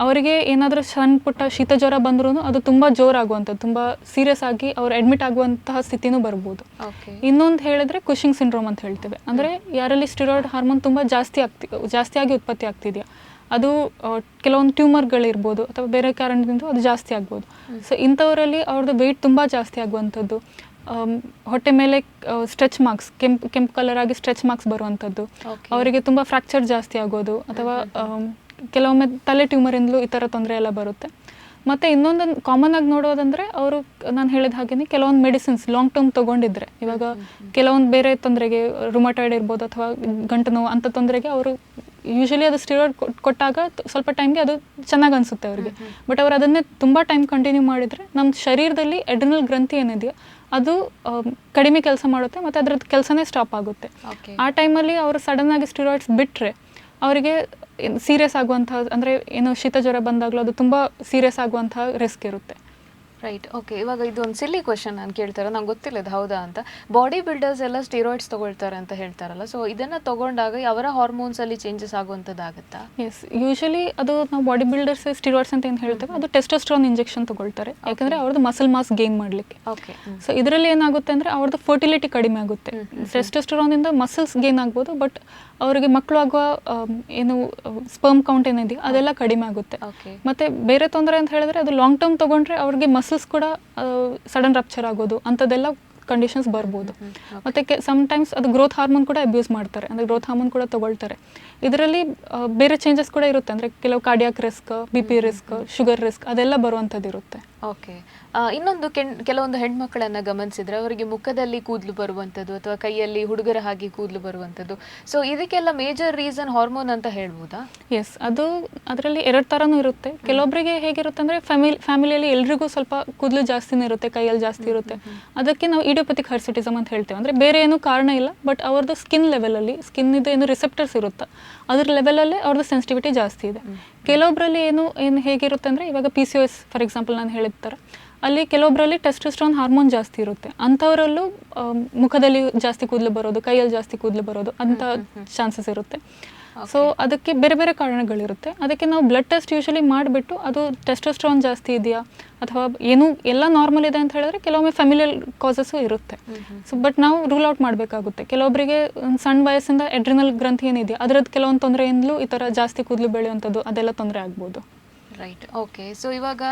ಅವರಿಗೆ ಏನಾದರೂ ಸಣ್ಣ ಪುಟ್ಟ ಶೀತ ಜ್ವರ ಬಂದ್ರೂ ಅದು ತುಂಬ ಜೋರಾಗುವಂಥದ್ದು, ತುಂಬ ಸೀರಿಯಸ್ ಆಗಿ ಅವ್ರು ಅಡ್ಮಿಟ್ ಆಗುವಂತಹ ಸ್ಥಿತಿನೂ ಬರ್ಬೋದು. ಇನ್ನೊಂದು ಹೇಳಿದ್ರೆ ಕುಶಿಂಗ್ ಸಿಂಡ್ರೋಮ್ ಅಂತ ಹೇಳ್ತೇವೆ. ಅಂದರೆ ಯಾರಲ್ಲಿ ಸ್ಟಿರಾಯ್ಡ್ ಹಾರ್ಮೋನ್ ತುಂಬ ಜಾಸ್ತಿಯಾಗಿ ಉತ್ಪತ್ತಿ ಆಗ್ತಿದೆಯಾ, ಅದು ಕೆಲವೊಂದು ಟ್ಯೂಮರ್ಗಳಿರ್ಬೋದು ಅಥವಾ ಬೇರೆ ಕಾರಣದಿಂದ ಅದು ಜಾಸ್ತಿ ಆಗ್ಬೋದು. ಸೊ ಇಂಥವರಲ್ಲಿ ಅವ್ರದ್ದು ವೆಯ್ಟ್ ತುಂಬ ಜಾಸ್ತಿ ಆಗುವಂಥದ್ದು, ಹೊಟ್ಟೆ ಮೇಲೆ ಸ್ಟ್ರೆಚ್ ಮಾರ್ಕ್ಸ್, ಕೆಂಪು ಕಲರ್ ಆಗಿ ಸ್ಟ್ರೆಚ್ ಮಾರ್ಕ್ಸ್ ಬರುವಂಥದ್ದು, ಅವರಿಗೆ ತುಂಬ ಫ್ರ್ಯಾಕ್ಚರ್ ಜಾಸ್ತಿ ಆಗೋದು, ಅಥವಾ ಕೆಲವೊಮ್ಮೆ ತಲೆ ಟ್ಯೂಮರಿಂದಲೂ ಈ ಥರ ತೊಂದರೆ ಎಲ್ಲ ಬರುತ್ತೆ. ಮತ್ತು ಇನ್ನೊಂದು ಕಾಮನ್ ಆಗಿ ನೋಡೋದಂದರೆ ಅವರು ನಾನು ಹೇಳಿದ ಹಾಗೆಯೇ ಕೆಲವೊಂದು ಮೆಡಿಸಿನ್ಸ್ ಲಾಂಗ್ ಟರ್ಮ್ ತೊಗೊಂಡಿದ್ರೆ, ಇವಾಗ ಕೆಲವೊಂದು ಬೇರೆ ತೊಂದರೆಗೆ ರುಮಟಾಯ್ಡ್ ಇರ್ಬೋದು ಅಥವಾ ಗಂಟು ನೋವು ಅಂಥ ತೊಂದರೆಗೆ ಅವರು ಯೂಶಲಿ ಅದು ಸ್ಟಿರಾಯ್ಡ್ ಕೊಟ್ಟಾಗ ಸ್ವಲ್ಪ ಟೈಮ್ಗೆ ಅದು ಚೆನ್ನಾಗಿ ಅನಿಸುತ್ತೆ ಅವರಿಗೆ. ಬಟ್ ಅವರು ಅದನ್ನೇ ತುಂಬ ಟೈಮ್ ಕಂಟಿನ್ಯೂ ಮಾಡಿದರೆ ನಮ್ಮ ಶರೀರದಲ್ಲಿ ಎಡ್ರಿನಲ್ ಗ್ರಂಥಿ ಏನಿದೆಯೋ ಅದು ಕಡಿಮೆ ಕೆಲಸ ಮಾಡುತ್ತೆ ಮತ್ತು ಅದ್ರದ್ದು ಕೆಲಸನೇ ಸ್ಟಾಪ್ ಆಗುತ್ತೆ. ಆ ಟೈಮಲ್ಲಿ ಅವರು ಸಡನ್ನಾಗಿ ಸ್ಟಿರಾಯ್ಡ್ಸ್ ಬಿಟ್ಟರೆ ಅವರಿಗೆ ಸೀರಿಯಸ್ ಆಗುವಂಥ, ಅಂದರೆ ಏನು ಶೀತ ಜ್ವರ ಬಂದಾಗಲೂ ಅದು ತುಂಬ ಸೀರಿಯಸ್ ಆಗುವಂಥ ರಿಸ್ಕ್ ಇರುತ್ತೆ. Right, okay. ಇವಾಗ ಇದೊಂದು ಸಿಲ್ಲಿ ಕ್ವಶನ್ ನಾನು ಕೇಳ್ತಾರೆ, ನಂಗೆ ಗೊತ್ತಿಲ್ಲ ಇದು ಹೌದಾ ಅಂತ. ಬಾಡಿ ಬಿಲ್ಡರ್ಸ್ ಎಲ್ಲ ಸ್ಟೀರಾಯ್ಡ್ಸ್ ತೊಗೊಳ್ತಾರೆ ಅಂತ ಹೇಳ್ತಾರಲ್ಲ, ಸೊ ಇದನ್ನು ತೊಗೊಂಡಾಗ ಅವರ ಹಾರ್ಮೋನ್ಸಲ್ಲಿ ಚೇಂಜಸ್ ಆಗುವಂಥದ್ದಾಗುತ್ತಾ? ಎಸ್, ಯೂಶಲಿ ಅದು ನಾವು ಬಾಡಿ ಬಿಲ್ಡರ್ಸ್ ಸ್ಟೀರಾಯ್ಡ್ಸ್ ಅಂತ ಏನು ಹೇಳ್ತೇವೆ ಅದು ಟೆಸ್ಟೋಸ್ಟೆರಾನ್ ಇಂಜೆಕ್ಷನ್ ತೊಗೊಳ್ತಾರೆ, ಯಾಕಂದರೆ ಅವ್ರದ್ದು ಮಸಲ್ ಮಾಸ್ ಗೇನ್ ಮಾಡಲಿಕ್ಕೆ. ಓಕೆ. ಸೊ ಇದರಲ್ಲಿ ಏನಾಗುತ್ತೆ ಅಂದರೆ ಅವ್ರದ್ದು ಫರ್ಟಿಲಿಟಿ ಕಡಿಮೆ ಆಗುತ್ತೆ. ಟೆಸ್ಟೋಸ್ಟೆರಾನಿಂದ ಮಸಲ್ಸ್ ಗೇನ್ ಆಗ್ಬೋದು, ಬಟ್ ಅವರಿಗೆ ಮಕ್ಕಳು ಆಗುವ ಏನು ಸ್ಪರ್ಮ್ ಕೌಂಟ್ ಏನಿದೆಯೋ ಅದೆಲ್ಲ ಕಡಿಮೆ ಆಗುತ್ತೆ. ಮತ್ತು ಬೇರೆ ತೊಂದರೆ ಅಂತ ಹೇಳಿದ್ರೆ ಅದು ಲಾಂಗ್ ಟರ್ಮ್ ತೊಗೊಂಡ್ರೆ ಅವ್ರಿಗೆ ಮಸಲ್ಸ್ ಕೂಡ ಸಡನ್ ರಪ್ಚರ್ ಆಗೋದು ಅಂಥದ್ದೆಲ್ಲ ಕಂಡೀಷನ್ಸ್ ಬರ್ಬೋದು. ಮತ್ತು ಸಮ್ಟೈಮ್ಸ್ ಅದು ಗ್ರೋತ್ ಹಾರ್ಮೋನ್ ಕೂಡ ಅಬ್ಯೂಸ್ ಮಾಡ್ತಾರೆ, ಅಂದರೆ ಗ್ರೋತ್ ಹಾರ್ಮೋನ್ ಕೂಡ ತೊಗೊಳ್ತಾರೆ. ಇದರಲ್ಲಿ ಬೇರೆ ಚೇಂಜಸ್ ಕೂಡ ಇರುತ್ತೆ, ಅಂದರೆ ಕೆಲವು cardiac risk, BP risk, sugar risk ಅದೆಲ್ಲ ಬರುವಂಥದ್ದು ಇರುತ್ತೆ. ಓಕೆ. ಇನ್ನೊಂದು ಕೆಲವೊಂದು ಹೆಣ್ಮಕ್ಳನ್ನು ಗಮನಿಸಿದ್ರೆ ಅವರಿಗೆ ಮುಖದಲ್ಲಿ ಕೂದಲು ಬರುವಂಥದ್ದು ಅಥವಾ ಕೈಯಲ್ಲಿ ಹುಡುಗರ ಹಾಗೆ ಕೂದಲು ಬರುವಂಥದ್ದು, ಸೊ ಇದಕ್ಕೆಲ್ಲ ಮೇಜರ್ ರೀಸನ್ ಹಾರ್ಮೋನ್ ಅಂತ ಹೇಳ್ಬೋದಾ? ಎಸ್, ಅದು ಅದರಲ್ಲಿ ಎರಡು ಥರನೂ ಇರುತ್ತೆ. ಕೆಲವೊಬ್ಬರಿಗೆ ಹೇಗಿರುತ್ತೆ ಅಂದರೆ ಫ್ಯಾಮಿಲಿಯಲ್ಲಿ ಎಲ್ರಿಗೂ ಸ್ವಲ್ಪ ಕೂದಲು ಜಾಸ್ತಿನೇ ಇರುತ್ತೆ, ಕೈಯಲ್ಲಿ ಜಾಸ್ತಿ ಇರುತ್ತೆ. ಅದಕ್ಕೆ ನಾವು ಇಡಿಯೋಪತಿಕ್ ಹರ್ಸಿಟಿಸಮ್ ಅಂತ ಹೇಳ್ತೇವೆ. ಅಂದರೆ ಬೇರೆ ಏನೂ ಕಾರಣ ಇಲ್ಲ, ಬಟ್ ಅವ್ರದ್ದು ಸ್ಕಿನ್ ಲೆವೆಲಲ್ಲಿ ಸ್ಕಿನ್ನಿದು ಏನು ರಿಸೆಪ್ಟರ್ಸ್ ಇರುತ್ತೆ ಅದ್ರ ಲೆವೆಲಲ್ಲೇ ಅವ್ರದ್ದು ಸೆನ್ಸಿಟಿವಿಟಿ ಜಾಸ್ತಿ ಇದೆ. ಕೆಲವೊಬ್ಬರಲ್ಲಿ ಏನು ಹೇಗಿರುತ್ತೆ ಅಂದರೆ ಇವಾಗ PCOS ಫಾರ್ ಎಕ್ಸಾಂಪಲ್ ನಾನು ಹೇಳಿದ ಥರ ಅಲ್ಲಿ ಕೆಲವೊಬ್ಬರಲ್ಲಿ ಟೆಸ್ಟೋಸ್ಟೆರಾನ್ ಹಾರ್ಮೋನ್ ಜಾಸ್ತಿ ಇರುತ್ತೆ, ಅಂಥವರಲ್ಲೂ ಮುಖದಲ್ಲಿ ಜಾಸ್ತಿ ಕೂದಲು ಬರೋದು, ಕೈಯಲ್ಲಿ ಜಾಸ್ತಿ ಕೂದಲು ಬರೋದು ಅಂಥ ಚಾನ್ಸಸ್ ಇರುತ್ತೆ. ಸೊ ಅದಕ್ಕೆ ಬೇರೆ ಬೇರೆ ಕಾರಣಗಳಿರುತ್ತೆ. ಅದಕ್ಕೆ ನಾವು ಬ್ಲಡ್ ಟೆಸ್ಟ್ ಯೂಶಲಿ ಮಾಡಿಬಿಟ್ಟು ಅದು ಟೆಸ್ಟೋಸ್ಟೆರಾನ್ ಜಾಸ್ತಿ ಇದೆಯಾ ಅಥವಾ ಏನು ಎಲ್ಲ ನಾರ್ಮಲ್ ಇದೆ ಅಂತ ಹೇಳಿದ್ರೆ ಕೆಲವೊಮ್ಮೆ ಫ್ಯಾಮಿಲಿಯಲ್ ಕಾಸಸ್ಸು ಇರುತ್ತೆ. ಸೊ ಬಟ್ ನಾವು ರೂಲ್ ಔಟ್ ಮಾಡಬೇಕಾಗುತ್ತೆ. ಕೆಲವೊಬ್ಬರಿಗೆ ಸಣ್ಣ ವಯಸ್ಸಿಂದ ಎಡ್ರಿನಲ್ ಗ್ರಂಥಿ ಏನಿದೆಯಾ ಅದರದ್ದು ಕೆಲವೊಂದು ತೊಂದರೆಯಿಂದಲೂ ಈ ಥರ ಜಾಸ್ತಿ ಕೂದಲು ಬೆಳೆಯುವಂಥದ್ದು ಅದೆಲ್ಲ ತೊಂದರೆ ಆಗ್ಬೋದು. Right, okay. ಸೊ ಇವಾಗ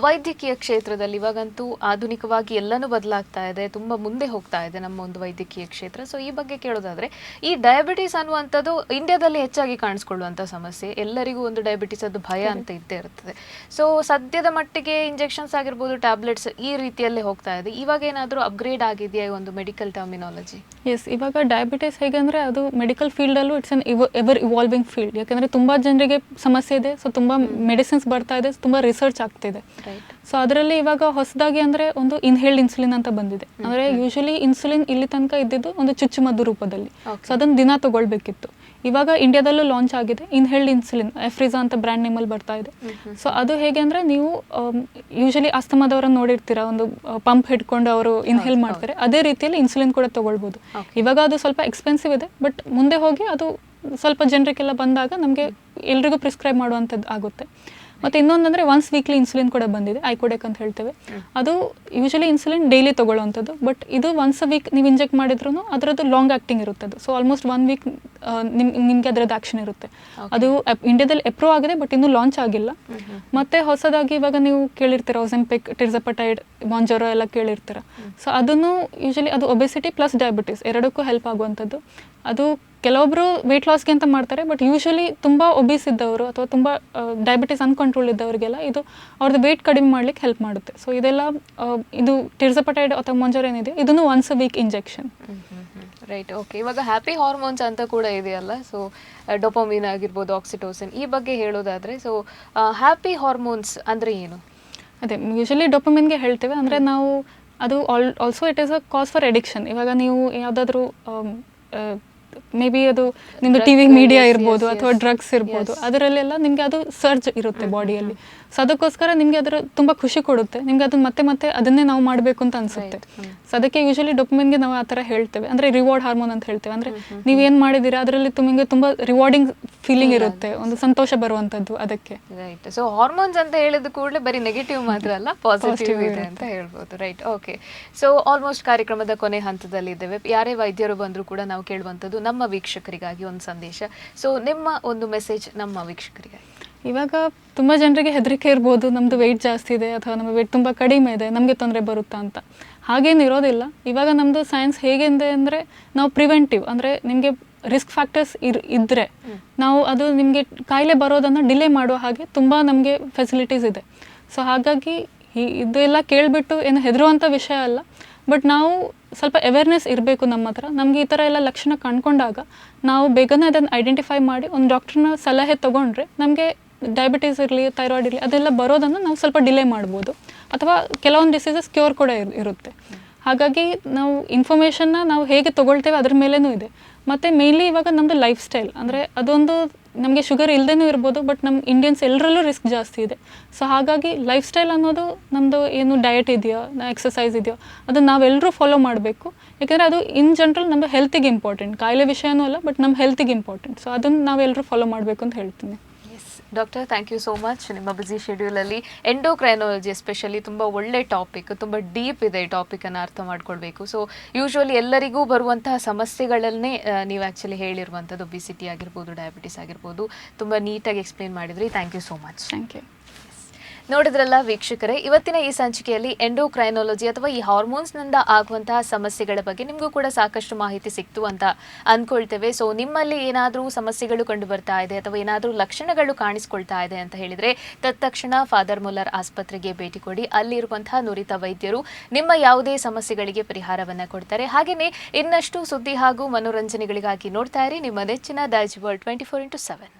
ವೈದ್ಯಕೀಯ ಕ್ಷೇತ್ರದಲ್ಲಿ ಇವಾಗಂತೂ ಆಧುನಿಕವಾಗಿ ಎಲ್ಲನೂ ಬದಲಾಗ್ತಾ ಇದೆ, ತುಂಬ ಮುಂದೆ ಹೋಗ್ತಾ ಇದೆ ನಮ್ಮ ಒಂದು ವೈದ್ಯಕೀಯ ಕ್ಷೇತ್ರ. ಸೊ ಈ ಬಗ್ಗೆ ಕೇಳೋದಾದರೆ ಈ ಡಯಾಬಿಟೀಸ್ ಅನ್ನುವಂಥದ್ದು ಇಂಡಿಯಾದಲ್ಲಿ ಹೆಚ್ಚಾಗಿ ಕಾಣಿಸ್ಕೊಳ್ಳುವಂಥ ಸಮಸ್ಯೆ. ಎಲ್ಲರಿಗೂ ಒಂದು ಡಯಾಬಿಟೀಸ್ ಅದು ಭಯ ಅಂತ ಇದ್ದೇ ಇರ್ತದೆ. ಸೊ ಸದ್ಯದ ಮಟ್ಟಿಗೆ ಇಂಜೆಕ್ಷನ್ಸ್ ಆಗಿರ್ಬೋದು, ಟ್ಯಾಬ್ಲೆಟ್ಸ್ ಈ ರೀತಿಯಲ್ಲೇ ಹೋಗ್ತಾ ಇದೆ. ಇವಾಗ ಏನಾದರೂ ಅಪ್ಗ್ರೇಡ್ ಆಗಿದೆಯಾ ಈ ಒಂದು ಮೆಡಿಕಲ್ ಟರ್ಮಿನಾಲಜಿ? ಎಸ್, ಇವಾಗ ಡಯಾಬಿಟೀಸ್ ಹೇಗೆ ಅಂದರೆ ಅದು ಮೆಡಿಕಲ್ ಫೀಲ್ಡಲ್ಲೂ it's an ever evolving field. ಯಾಕಂದರೆ ತುಂಬ ಜನರಿಗೆ ಸಮಸ್ಯೆ ಇದೆ, ಸೊ ತುಂಬ ಮೆಡಿಸಿನ್ಸ್ ಬರ್ತಾ ಇದೆ, ತುಂಬ ರಿಸರ್ಚ್ ಆಗ್ತಿದೆ. ಸೊ ಅದರಲ್ಲಿ ಇವಾಗ ಹೊಸದಾಗಿ ಅಂದರೆ ಒಂದು ಇನ್ಹೇಲ್ಡ್ ಇನ್ಸುಲಿನ್ ಅಂತ ಬಂದಿದೆ. ಅಂದರೆ ಯೂಶಲಿ ಇನ್ಸುಲಿನ್ ಇಲ್ಲಿ ತನಕ ಇದ್ದಿದ್ದು ಒಂದು ಚುಚ್ಚುಮದ್ದು ರೂಪದಲ್ಲಿ, ಸೊ ಅದನ್ನು ದಿನ ತಗೊಳ್ಬೇಕಿತ್ತು. ಇವಾಗ ಇಂಡಿಯಾದಲ್ಲೂ ಲಾಂಚ್ ಆಗಿದೆ ಇನ್ಹೇಲ್ಡ್ ಇನ್ಸುಲಿನ್, ಎಫ್ರಿಜಾ ಅಂತ ಬ್ರ್ಯಾಂಡ್ ನೇಮಲ್ಲಿ ಬರ್ತಾ ಇದೆ. ಸೊ ಅದು ಹೇಗೆ ಅಂದರೆ ನೀವು ಯೂಶಲಿ ಅಸ್ತಮಾದವರನ್ನು ನೋಡಿರ್ತೀರ, ಒಂದು ಪಂಪ್ ಹಿಡ್ಕೊಂಡು ಅವರು ಇನ್ಹೇಲ್ ಮಾಡ್ತಾರೆ, ಅದೇ ರೀತಿಯಲ್ಲಿ ಇನ್ಸುಲಿನ್ ಕೂಡ ತಗೊಳ್ಬೋದು. ಇವಾಗ ಅದು ಸ್ವಲ್ಪ ಎಕ್ಸ್ಪೆನ್ಸಿವ್ ಇದೆ, ಬಟ್ ಮುಂದೆ ಹೋಗಿ ಅದು ಸ್ವಲ್ಪ ಜನರಿಗೆಲ್ಲ ಬಂದಾಗ ನಮಗೆ ಎಲ್ರಿಗೂ ಪ್ರಿಸ್ಕ್ರೈಬ್ ಮಾಡುವಂಥದ್ದು ಆಗುತ್ತೆ. ಮತ್ತು ಇನ್ನೊಂದಂದರೆ ಒನ್ಸ್ ವೀಕ್ಲಿ ಇನ್ಸುಲಿನ್ ಕೂಡ ಬಂದಿದೆ, ಐಕೋಡೆಕ್ ಅಂತ ಹೇಳ್ತೇವೆ. ಅದು ಯೂಶಲಿ ಇನ್ಸುಲಿನ್ ಡೈಲಿ ತೊಗೊಳ್ಳೋವಂಥದ್ದು, ಬಟ್ ಇದು ಒನ್ಸ್ ಅ ವೀಕ್ ನೀವು ಇಂಜೆಕ್ಟ್ ಮಾಡಿದ್ರೂ ಅದರದ್ದು ಲಾಂಗ್ ಆ್ಯಕ್ಟಿಂಗ್ ಇರುತ್ತೆ. ಅದು ಸೊ ಆಲ್ಮೋಸ್ಟ್ 1 ವೀಕ್ ನಿಮಗೆ ಅದರದ್ದು ಆ್ಯಕ್ಷನ್ ಇರುತ್ತೆ. ಅದು ಇಂಡಿಯಾದಲ್ಲಿ ಅಪ್ರೂವ್ ಆಗಿದೆ, ಬಟ್ ಇನ್ನೂ ಲಾಂಚ್ ಆಗಿಲ್ಲ. ಮತ್ತು ಹೊಸದಾಗಿ ಇವಾಗ ನೀವು ಕೇಳಿರ್ತೀರ ಒಜೆಂಪಿಕ್, ಟಿರ್ಜಪಟೈಡ್, ಮಾಂಜಾರೋ ಎಲ್ಲ ಕೇಳಿರ್ತೀರ. ಸೊ ಅದನ್ನು ಯೂಶಲಿ ಅದು ಒಬೆಸಿಟಿ ಪ್ಲಸ್ ಡಯಾಬಿಟಿಸ್ ಎರಡಕ್ಕೂ ಹೆಲ್ಪ್ ಆಗುವಂಥದ್ದು. ಅದು ಕೆಲವೊಬ್ಬರು ವೆಯ್ಟ್ ಲಾಸ್ಗೆ ಅಂತ ಮಾಡ್ತಾರೆ, ಬಟ್ ಯೂಶಲಿ ತುಂಬ ಒಬೀಸ್ ಇದ್ದವರು ಅಥವಾ ತುಂಬ ಡಯಾಬಿಟಿಸ್ ಅನ್ಕಂಟ್ರೋಲ್ ಇದ್ದವರಿಗೆಲ್ಲ ಇದು ಅವ್ರದ್ದು ವೆಯ್ಟ್ ಕಡಿಮೆ ಮಾಡ್ಲಿಕ್ಕೆ ಹೆಲ್ಪ್ ಮಾಡುತ್ತೆ. ಸೊ ಇದೆಲ್ಲ ಇದು ಟಿರ್ಜಪಟೈಡ್ ಅಥವಾ ಮಾಂಜಾರೋ ಏನಿದೆ ಇದನ್ನು once a week injection. Right, okay. ಇವಾಗ ಹ್ಯಾಪಿ ಹಾರ್ಮೋನ್ಸ್ ಅಂತ ಕೂಡ ಇದೆಯಲ್ಲ, ಸೊ ಡೋಪಮಿನ್ ಆಗಿರ್ಬೋದು, ಆಕ್ಸಿಟೋಸಿನ್, ಈ ಬಗ್ಗೆ ಹೇಳೋದಾದರೆ ಸೊ ಹ್ಯಾಪಿ ಹಾರ್ಮೋನ್ಸ್ ಅಂದರೆ ಏನು? ಅದೇ ಯೂಶಲಿ ಡೋಪಮಿನ್ಗೆ ಹೇಳ್ತೇವೆ. ಅಂದರೆ ನಾವು ಅದು also it is a cause for addiction. ಇವಾಗ ನೀವು ಯಾವುದಾದ್ರೂ ಮೇ ಬಿ ಅದು ನಿಮ್ಮದು TV ಮೀಡಿಯಾ ಇರ್ಬೋದು ಅಥವಾ ಡ್ರಗ್ಸ್ ಇರ್ಬೋದು, ಅದರಲ್ಲೆಲ್ಲ ನಿಮಗೆ ಅದು ಸರ್ಜ್ ಇರುತ್ತೆ ಬಾಡಿಯಲ್ಲಿ. ಸೊ ಅದಕ್ಕೋಸ್ಕರ ನಿಮಗೆ ಅದರ ತುಂಬ ಖುಷಿ ಕೊಡುತ್ತೆ, ನಿಮಗೆ ಅದನ್ನು ಮತ್ತೆ ಮತ್ತೆ ಅದನ್ನೇ ನಾವು ಮಾಡಬೇಕು ಅಂತ ಅನಿಸುತ್ತೆ. ಸೊ ಅದಕ್ಕೆ ಯೂಶಲಿ ಡೋಪಮಿನ್ಗೆ ನಾವು ಆ ಥರ ಹೇಳ್ತೇವೆ, ಅಂದರೆ ರಿವಾರ್ಡ್ ಹಾರ್ಮೋನ್ ಅಂತ ಹೇಳ್ತೇವೆ. ಅಂದರೆ ನೀವೇನು ಮಾಡಿದ್ದೀರಾ ಅದರಲ್ಲಿ ನಿಮಗೆ ತುಂಬ ರಿವಾರ್ಡಿಂಗ್ ಫೀಲಿಂಗ್ ಇರುತ್ತೆ, ಒಂದು ಸಂತೋಷ ಬರುವಂಥದ್ದು ಅದಕ್ಕೆ. ರೈಟ್, ಸೊ ಹಾರ್ಮೋನ್ಸ್ ಅಂತ ಹೇಳಿದ ಕೂಡಲೇ ಬರೀ ನೆಗೆಟಿವ್ ಮಾತ್ರ ಅಲ್ಲ, ಪಾಸಿಟಿವ್ ಇದೆ ಅಂತ ಹೇಳ್ಬೋದು. Right, okay. ಸೊ ಆಲ್ಮೋಸ್ಟ್ ಕಾರ್ಯಕ್ರಮದ ಕೊನೆ ಹಂತದಲ್ಲಿದ್ದೇವೆ. ಯಾರೇ ವೈದ್ಯರು ಬಂದರೂ ಕೂಡ ನಾವು ಕೇಳುವಂಥದ್ದು ನಮ್ಮ ವೀಕ್ಷಕರಿಗಾಗಿ ಒಂದು ಸಂದೇಶ. ಸೊ ನಿಮ್ಮ ಒಂದು ಮೆಸೇಜ್ ನಮ್ಮ ವೀಕ್ಷಕರಿಗಾಗಿ. ಇವಾಗ ತುಂಬ ಜನರಿಗೆ ಹೆದರಿಕೆ ಇರ್ಬೋದು, ನಮ್ಮದು ವೆಯ್ಟ್ ಜಾಸ್ತಿ ಇದೆ ಅಥವಾ ನಮ್ಮ ವೆಯ್ಟ್ ತುಂಬ ಕಡಿಮೆ ಇದೆ, ನಮಗೆ ತೊಂದರೆ ಬರುತ್ತಾ ಅಂತ. ಹಾಗೇನು ಇರೋದಿಲ್ಲ. ಇವಾಗ ನಮ್ಮದು ಸೈನ್ಸ್ ಹೇಗಿದೆ ಅಂದರೆ ನಾವು ಪ್ರಿವೆಂಟಿವ್, ಅಂದರೆ ನಿಮಗೆ ರಿಸ್ಕ್ ಫ್ಯಾಕ್ಟರ್ಸ್ ಇದ್ದರೆ ನಾವು ಅದು ನಿಮಗೆ ಕಾಯಿಲೆ ಬರೋದನ್ನು ಡಿಲೇ ಮಾಡುವ ಹಾಗೆ ತುಂಬ ನಮಗೆ ಫೆಸಿಲಿಟೀಸ್ ಇದೆ. ಸೊ ಹಾಗಾಗಿ ಇದೆಲ್ಲ ಕೇಳಿಬಿಟ್ಟು ಏನು ಹೆದರುವಂಥ ವಿಷಯ ಅಲ್ಲ. ಬಟ್ ನಾವು ಸ್ವಲ್ಪ ಅವೇರ್ನೆಸ್ ಇರಬೇಕು ನಮ್ಮ ಹತ್ರ. ನಮಗೆ ಈ ಥರ ಎಲ್ಲ ಲಕ್ಷಣ ಕಂಡುಕೊಂಡಾಗ ನಾವು ಬೇಗನೆ ಅದನ್ನು ಐಡೆಂಟಿಫೈ ಮಾಡಿ ಒಂದು ಡಾಕ್ಟ್ರನ್ನ ಸಲಹೆ ತೊಗೊಂಡ್ರೆ ನಮಗೆ ಡಯಾಬಿಟೀಸ್ ಇರಲಿ, ಥೈರಾಯ್ಡ್ ಇರಲಿ, ಅದೆಲ್ಲ ಬರೋದನ್ನು ನಾವು ಸ್ವಲ್ಪ ಡಿಲೇ ಮಾಡ್ಬೋದು. ಅಥವಾ ಕೆಲವೊಂದು ಡಿಸೀಸಸ್ ಕ್ಯೂರ್ ಕೂಡ ಇರುತ್ತೆ. ಹಾಗಾಗಿ ನಾವು ಇನ್ಫಾರ್ಮೇಷನ್ನ ನಾವು ಹೇಗೆ ತೊಗೊಳ್ತೇವೆ ಅದ್ರ ಮೇಲೇನೂ ಇದೆ. ಮತ್ತು ಮೇಯ್ನ್ಲಿ ಇವಾಗ ನಮ್ಮದು ಲೈಫ್ ಸ್ಟೈಲ್ ಅಂದರೆ ಅದೊಂದು ನಮಗೆ ಶುಗರ್ ಇಲ್ಲದೇನೂ ಇರ್ಬೋದು, ಬಟ್ ನಮ್ಮ ಇಂಡಿಯನ್ಸ್ ಎಲ್ಲರಲ್ಲೂ ರಿಸ್ಕ್ ಜಾಸ್ತಿ ಇದೆ. ಸೊ ಹಾಗಾಗಿ ಲೈಫ್ ಸ್ಟೈಲ್ ಅನ್ನೋದು ನಮ್ಮದು ಏನು ಡಯಟ್ ಇದೆಯೋ, ಎಕ್ಸಸೈಸ್ ಇದೆಯೋ, ಅದನ್ನು ನಾವೆಲ್ಲರೂ ಫಾಲೋ ಮಾಡಬೇಕು. ಯಾಕೆಂದರೆ ಅದು ಇನ್ ಜನರಲ್ ನಮ್ಮ ಹೆಲ್ತಿಗೆ ಇಂಪಾರ್ಟೆಂಟ್. ಕಾಯಿಲೆ ವಿಷಯನೂ ಅಲ್ಲ, ಬಟ್ ನಮ್ಮ ಹೆಲ್ತಿಗೆ ಇಂಪಾರ್ಟೆಂಟ್. ಸೊ ಅದನ್ನು ನಾವೆಲ್ಲರೂ ಫಾಲೋ ಮಾಡಬೇಕು ಅಂತ ಹೇಳ್ತೀನಿ. Doctor, thank you so much. ನಿಮ್ಮ ಬ್ಯುಸಿ ಶೆಡ್ಯೂಲಲ್ಲಿ ಎಂಡೋಕ್ರೈನಾಲಜಿ ಎಸ್ಪೆಷಲಿ ತುಂಬ ಒಳ್ಳೆ ಟಾಪಿಕ್, ತುಂಬ ಡೀಪ್ ಇದೆ ಈ ಟಾಪಿಕನ್ನು ಅರ್ಥ ಮಾಡ್ಕೊಳ್ಬೇಕು. ಸೊ ಯೂಶ್ವಲಿ ಎಲ್ಲರಿಗೂ ಬರುವಂತಹ ಸಮಸ್ಯೆಗಳನ್ನೇ ನೀವು ಆ್ಯಕ್ಚುಲಿ ಹೇಳಿರುವಂಥದ್ದು, ಒಬಿಸಿಟಿ ಆಗಿರ್ಬೋದು, ಡಯಾಬಿಟಿಸ್ ಆಗಿರ್ಬೋದು, ತುಂಬ ನೀಟಾಗಿ ಎಕ್ಸ್ಪ್ಲೇನ್ ಮಾಡಿದ್ರಿ. Thank you so much. Thank you. ನೋಡಿದ್ರಲ್ಲ ವೀಕ್ಷಕರೇ, ಇವತ್ತಿನ ಈ ಸಂಚಿಕೆಯಲ್ಲಿ ಎಂಡೋಕ್ರೈನಾಲಜಿ ಅಥವಾ ಈ ಹಾರ್ಮೋನ್ಸ್ನಿಂದ ಆಗುವಂತಹ ಸಮಸ್ಯೆಗಳ ಬಗ್ಗೆ ನಿಮಗೂ ಕೂಡ ಸಾಕಷ್ಟು ಮಾಹಿತಿ ಸಿಕ್ತು ಅಂತ ಅಂದ್ಕೊಳ್ತೇವೆ. ಸೊ ನಿಮ್ಮಲ್ಲಿ ಏನಾದರೂ ಸಮಸ್ಯೆಗಳು ಕಂಡು ಬರ್ತಾ ಇದೆ ಅಥವಾ ಏನಾದರೂ ಲಕ್ಷಣಗಳು ಕಾಣಿಸ್ಕೊಳ್ತಾ ಇದೆ ಅಂತ ಹೇಳಿದರೆ ತತ್ಕ್ಷಣ ಫಾದರ್ ಮುಲ್ಲರ್ ಆಸ್ಪತ್ರೆಗೆ ಭೇಟಿ ಕೊಡಿ. ಅಲ್ಲಿರುವಂತಹ ನುರಿತ ವೈದ್ಯರು ನಿಮ್ಮ ಯಾವುದೇ ಸಮಸ್ಯೆಗಳಿಗೆ ಪರಿಹಾರವನ್ನು ಕೊಡ್ತಾರೆ. ಹಾಗೆಯೇ ಇನ್ನಷ್ಟು ಸುದ್ದಿ ಹಾಗೂ ಮನೋರಂಜನೆಗಳಿಗಾಗಿ ನೋಡ್ತಾ ಇರಿ ನಿಮ್ಮ ನೆಚ್ಚಿನ ದೈಜ್ ವರ್ಲ್ಡ್ 24x7.